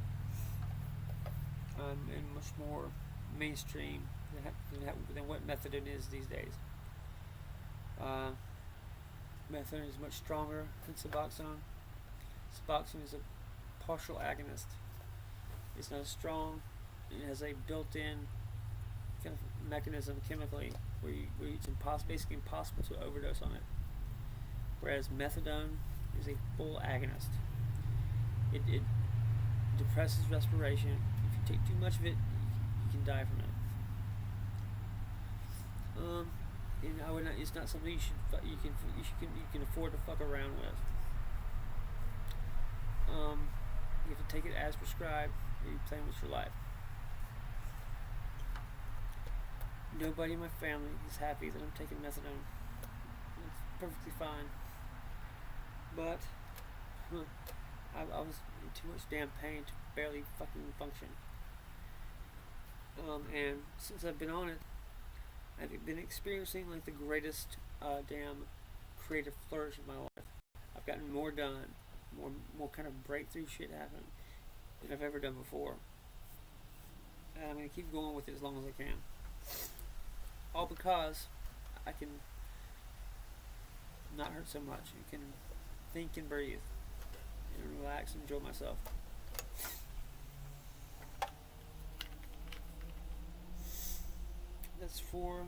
and much more mainstream than what methadone is these days. Methadone is much stronger than Suboxone. Suboxone is a partial agonist. It's not as strong. It has a built-in kind of mechanism chemically where it's basically impossible to overdose on it. Whereas methadone is a full agonist. It depresses respiration. If you take too much of it, you can die from it. And it's not something you can afford to fuck around with. You have to take it as prescribed, or you're playing with your life. Nobody in my family is happy that I'm taking methadone. It's perfectly fine. But I was in too much damn pain to barely fucking function. And since I've been on it, I've been experiencing like the greatest damn creative flourish of my life. I've gotten more done, more kind of breakthrough shit happening than I've ever done before. And I'm gonna keep going with it as long as I can. All because I can not hurt so much. I can think and breathe and relax and enjoy myself. That's for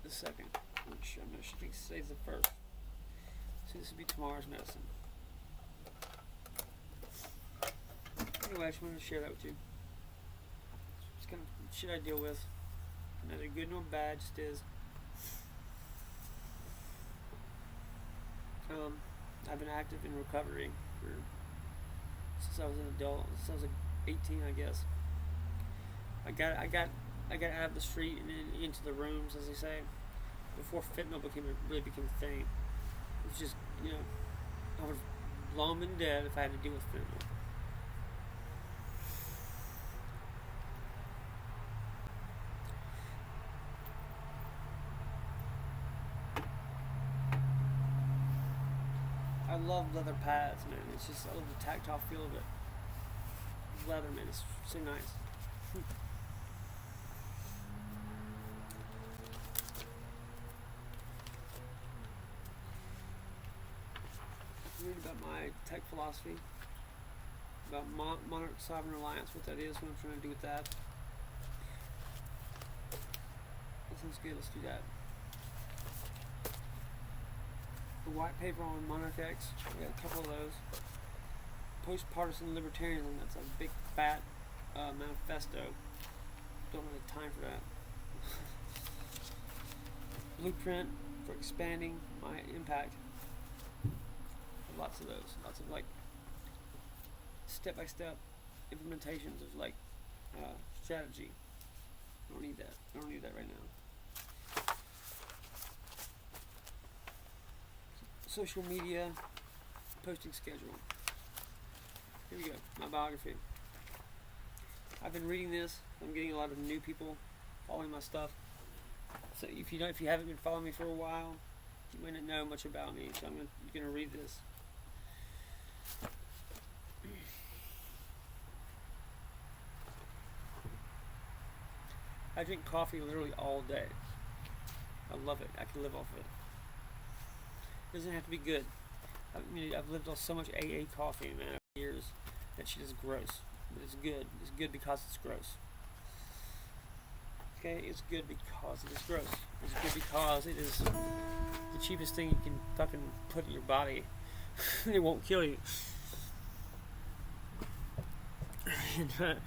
the second, which I'm going to save the first. So this will be tomorrow's medicine. Anyway, I just wanted to share that with you. It's kind of shit I deal with. Neither good nor bad, just is. I've been active in recovery since I was an adult, since I was like 18, I guess. I got out of the street and into the rooms, as they say, before fentanyl really became a thing. It was just, I would have long been dead if I had to deal with fentanyl. I love leather pads, man. It's just, I love the tactile feel of it. Leather, man, it's so nice. Read about my tech philosophy, about monarch sovereign reliance, what that is, what I'm trying to do with that. That sounds good, let's do that. The white paper on Monarch X, I got a couple of those. post-partisan libertarianism. That's a big fat manifesto. Don't really have time for that. Blueprint for expanding my impact. Lots of those. Lots of like step-by-step implementations of like strategy. I don't need that. I don't need that right now. Social media posting schedule. Here we go. My biography. I've been reading this. I'm getting a lot of new people following my stuff. So if you haven't been following me for a while, you might not know much about me. So I'm gonna read this. I drink coffee literally all day. I love it. I can live off of it. It doesn't have to be good. I've lived on so much AA coffee, man, over years. That shit is gross. But it's good. It's good because it's gross. Okay? It's good because it is gross. It's good because it is the cheapest thing you can fucking put in your body. It won't kill you. And, anyway.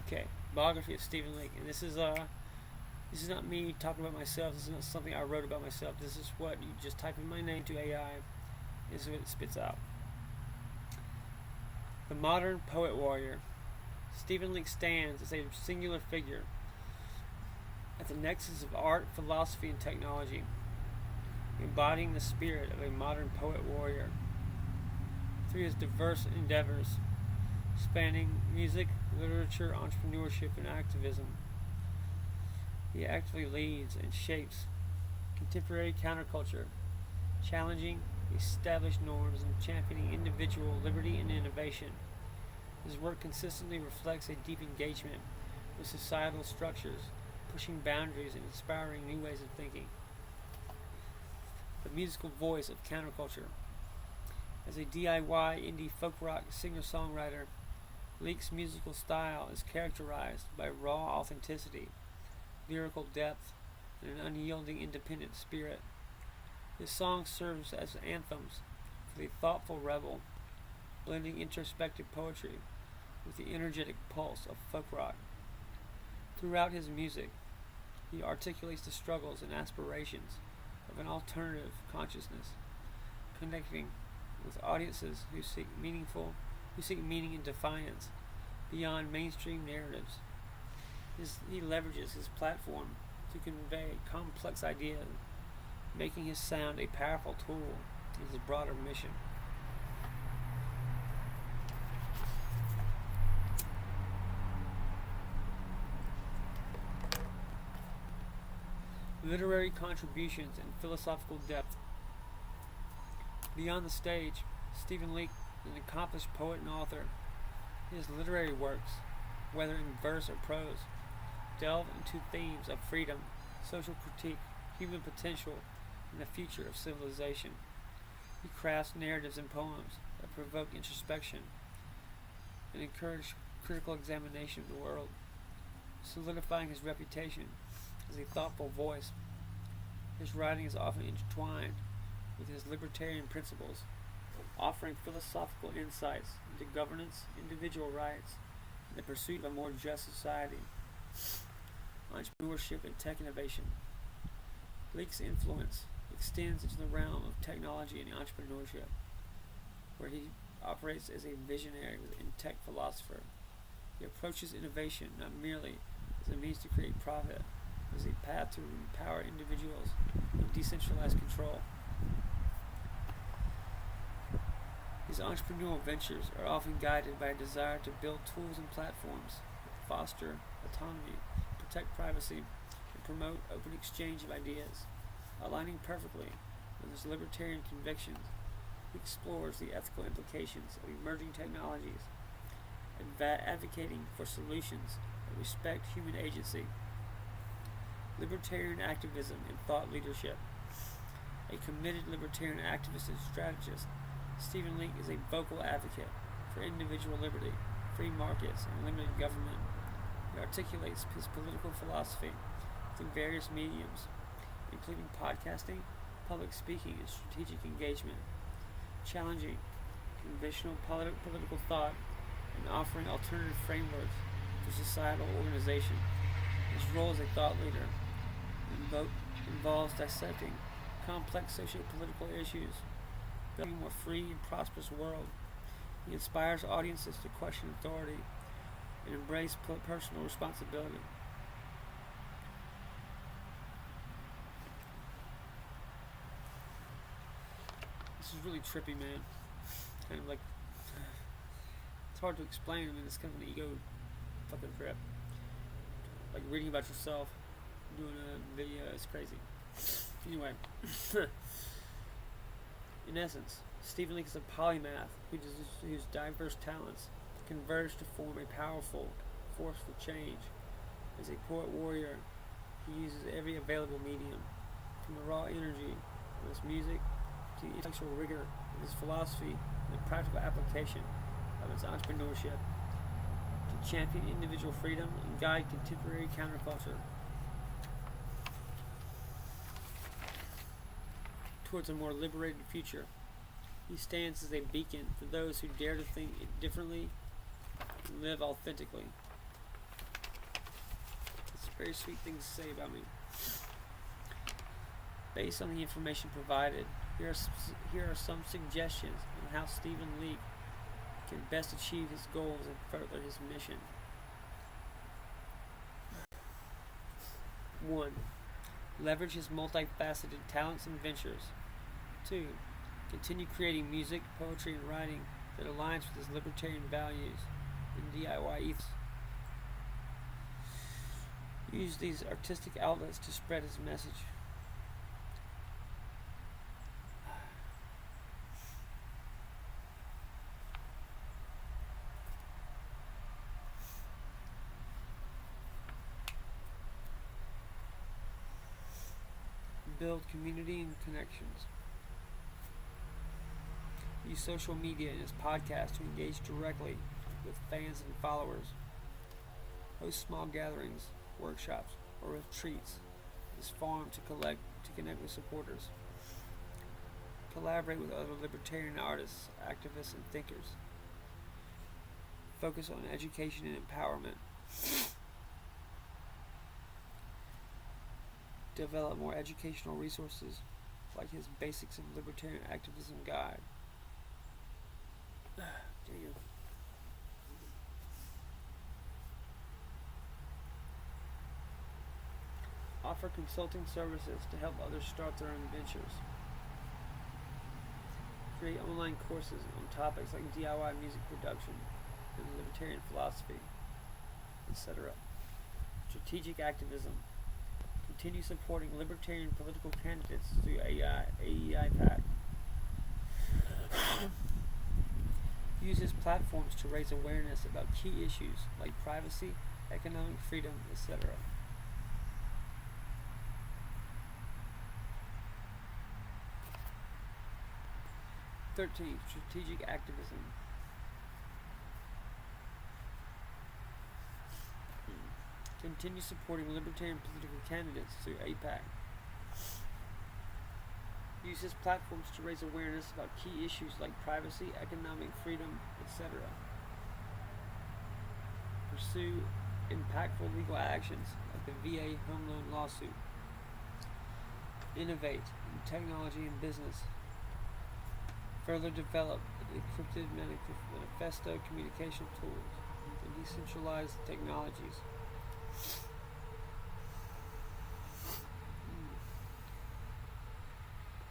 Okay. Biography of Stephen Leake. And this is not me talking about myself. This is not something I wrote about myself. This is what you just type in my name to AI. This is what it spits out. The modern poet warrior. Stephen Leake stands as a singular figure at the nexus of art, philosophy, and technology, embodying the spirit of a modern poet warrior. Through his diverse endeavors, spanning music, literature, entrepreneurship, and activism, he actively leads and shapes contemporary counterculture, challenging established norms and championing individual liberty and innovation. His work consistently reflects a deep engagement with societal structures, pushing boundaries and inspiring new ways of thinking. The musical voice of counterculture. As a DIY indie folk rock singer-songwriter, Leake's musical style is characterized by raw authenticity, lyrical depth, and an unyielding independent spirit. His songs serve as anthems for the thoughtful rebel, blending introspective poetry with the energetic pulse of folk rock. Throughout his music, he articulates the struggles and aspirations of an alternative consciousness, connecting with audiences who seek meaning and defiance beyond mainstream narratives. He leverages his platform to convey complex ideas, making his sound a powerful tool in his broader mission. Literary contributions and philosophical depth. Beyond the stage, Stephen Leake is an accomplished poet and author. His literary works, whether in verse or prose, delve into themes of freedom, social critique, human potential, and the future of civilization. He crafts narratives and poems that provoke introspection and encourage critical examination of the world, solidifying his reputation as a thoughtful voice. His writing is often intertwined with his libertarian principles, offering philosophical insights into governance, individual rights, and the pursuit of a more just society, entrepreneurship, and tech innovation. Leake's influence extends into the realm of technology and entrepreneurship, where he operates as a visionary and tech philosopher. He approaches innovation not merely as a means to create profit, but as a path to empower individuals with decentralized control. His entrepreneurial ventures are often guided by a desire to build tools and platforms that foster autonomy, protect privacy, and promote open exchange of ideas. Aligning perfectly with his libertarian convictions, he explores the ethical implications of emerging technologies and advocating for solutions that respect human agency. Libertarian activism and thought leadership. A committed libertarian activist and strategist, Stephen Leake is a vocal advocate for individual liberty, free markets, and limited government. He articulates his political philosophy through various mediums, including podcasting, public speaking, and strategic engagement, challenging conventional political thought and offering alternative frameworks for societal organization. His role as a thought leader involves dissecting complex socio-political issues, building a more free and prosperous world. He inspires audiences to question authority and embrace personal responsibility. This is really trippy, man. Kind of like, it's hard to explain. I mean, it's kind of an ego fucking trip. Like reading about yourself, doing a video, it's crazy. Anyway, in essence, Stephen Leake is a polymath whose diverse talents converge to form a powerful force for change. As a poet warrior, he uses every available medium, from the raw energy of his music to the intellectual rigor of his philosophy and the practical application of his entrepreneurship to champion individual freedom and guide contemporary counterculture towards a more liberated future. He stands as a beacon for those who dare to think differently and live authentically. It's a very sweet thing to say about me. Based on the information provided, here are some suggestions on how Stephen Leake can best achieve his goals and further his mission. 1. Leverage his multifaceted talents and ventures. 2. Continue creating music, poetry, and writing that aligns with his libertarian values and DIY ethos. Use these artistic outlets to spread his message. Build community and connections. Use social media and his podcast to engage directly with fans and followers. Host small gatherings, workshops, or retreats at his farm to connect with supporters. Collaborate with other libertarian artists, activists, and thinkers. Focus on education and empowerment. Develop more educational resources like his Basics of Libertarian Activism guide. Damn. Offer consulting services to help others start their own ventures. Create online courses on topics like DIY music production and libertarian philosophy, etc. Strategic activism. Continue supporting libertarian political candidates through AEI-PAC. Use his platforms to raise awareness about key issues like privacy, economic freedom, etc. Strategic activism. Continue supporting libertarian political candidates through APAC. Use his platforms to raise awareness about key issues like privacy, economic freedom, etc. Pursue impactful legal actions like the VA home loan lawsuit. Innovate in technology and business. Further develop encrypted manifesto communication tools and decentralized technologies.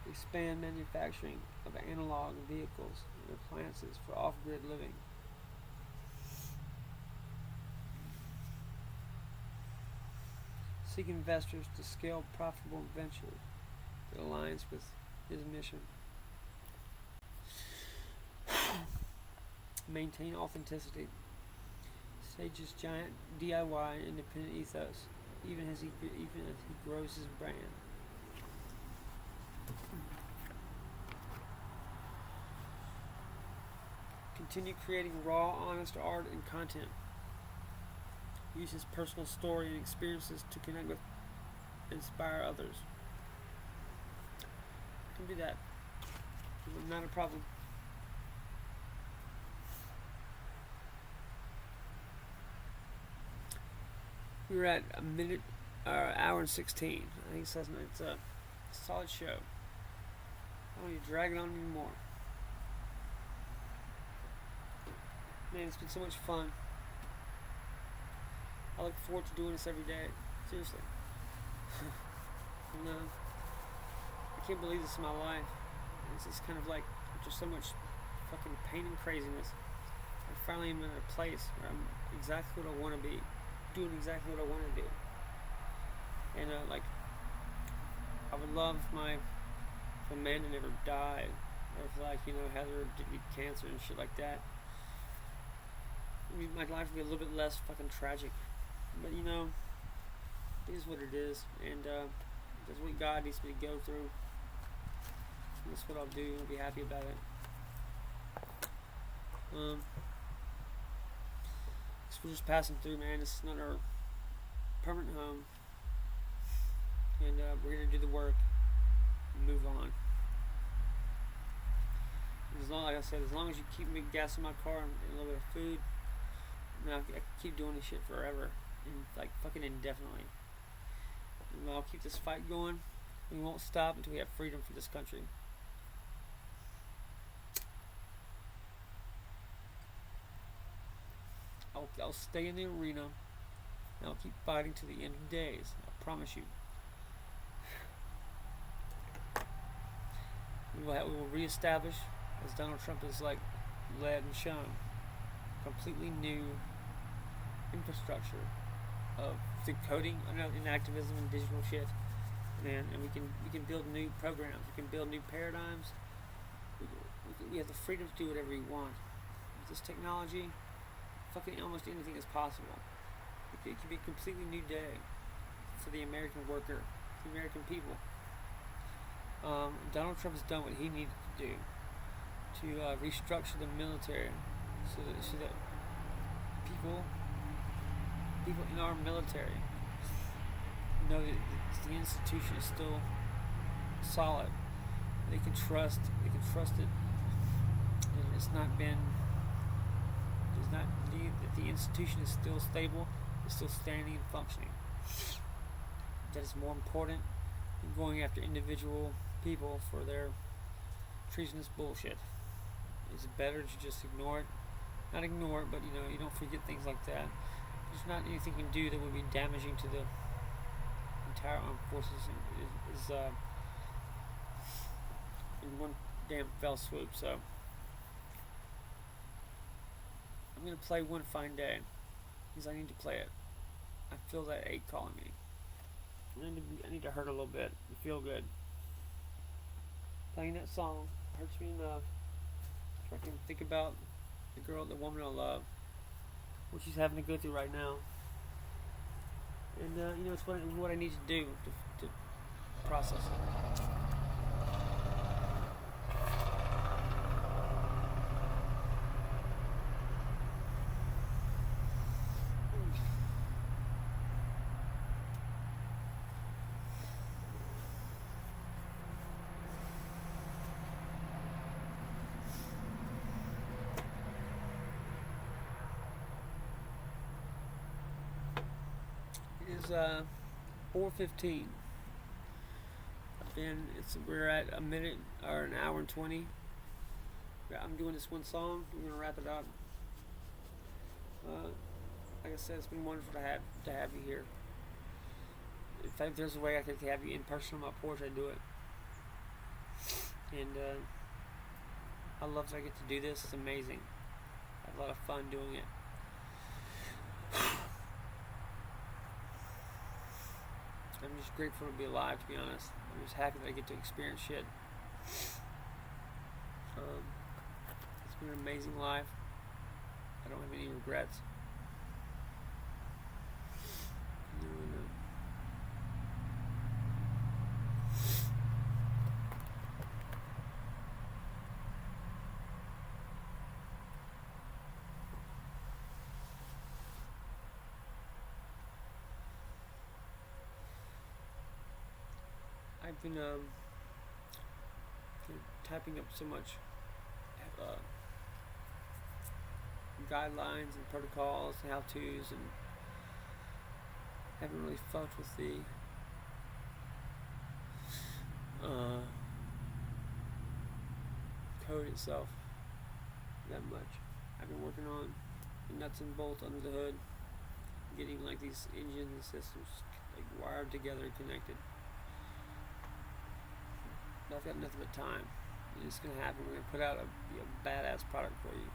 Expand manufacturing of analog vehicles and appliances for off-grid living. Seek investors to scale profitable ventures that aligns with his mission. Maintain authenticity. Sage his giant DIY and independent ethos, even as he grows his brand. Continue creating raw, honest art and content. Use his personal story and experiences to connect with and inspire others. I can do that. Not a problem. We were at a minute, hour and 16. I think it's a solid show. I don't need to drag it on anymore. Man, it's been so much fun. I look forward to doing this every day. Seriously. And, I can't believe this is my life. It's just kind of like, just so much fucking pain and craziness. I finally am in a place where I'm exactly what I want to be. Doing exactly what I want to do. And, I would love if Amanda never died. Or if, Heather did get cancer and shit like that. I mean, my life would be a little bit less fucking tragic. But, it is what it is. And, that's what God needs me to go through. And that's what I'll do. I'll be happy about it. So we're just passing through, man. This is not our permanent home. And, we're here to do the work and move on. Like I said, as long as you keep me gas in my car and a little bit of food, I can keep doing this shit forever. And, fucking indefinitely. And I'll keep this fight going. We won't stop until we have freedom for this country. I'll stay in the arena, and I'll keep fighting to the end of days. I promise you. We will reestablish, as Donald Trump has led and shown, completely new infrastructure of the coding and activism and digital shit, man. And we can build new programs. We can build new paradigms. We have the freedom to do whatever we want with this technology. Fucking almost anything is possible. It could be a completely new day for the American worker, the American people. Donald Trump has done what he needed to do to restructure the military so that people in our military know that the institution is still solid. They can trust it, and that the institution is still stable, is still standing and functioning. That is more important than going after individual people for their treasonous bullshit. It's better to just ignore it. Not ignore it, but you don't forget things like that. There's not anything you can do that would be damaging to the entire armed forces in one damn fell swoop. So I'm gonna play One Fine Day because I need to play it. I feel that ache calling me. I need to hurt a little bit and feel good. Playing that song hurts me enough so I can think about the woman I love, what she's having to go through right now. And it's what I need to do to process it. It's 4:15. We're at a minute or an hour and 20. I'm doing this one song. We're gonna wrap it up. Like I said, it's been wonderful to have you here. In fact, if there's a way I could have you in person on my porch, I'd do it. And I love that I get to do this. It's amazing. I have a lot of fun doing it. I'm just grateful to be alive, to be honest. I'm just happy that I get to experience shit. It's been an amazing life. I don't have any regrets. No. I've been typing up so much guidelines and protocols and how-tos, and haven't really fucked with the code itself that much. I've been working on the nuts and bolts under the hood, getting like these engines and systems like wired together and connected. But I've got nothing but time. It's gonna happen. We're gonna put out a badass product for you.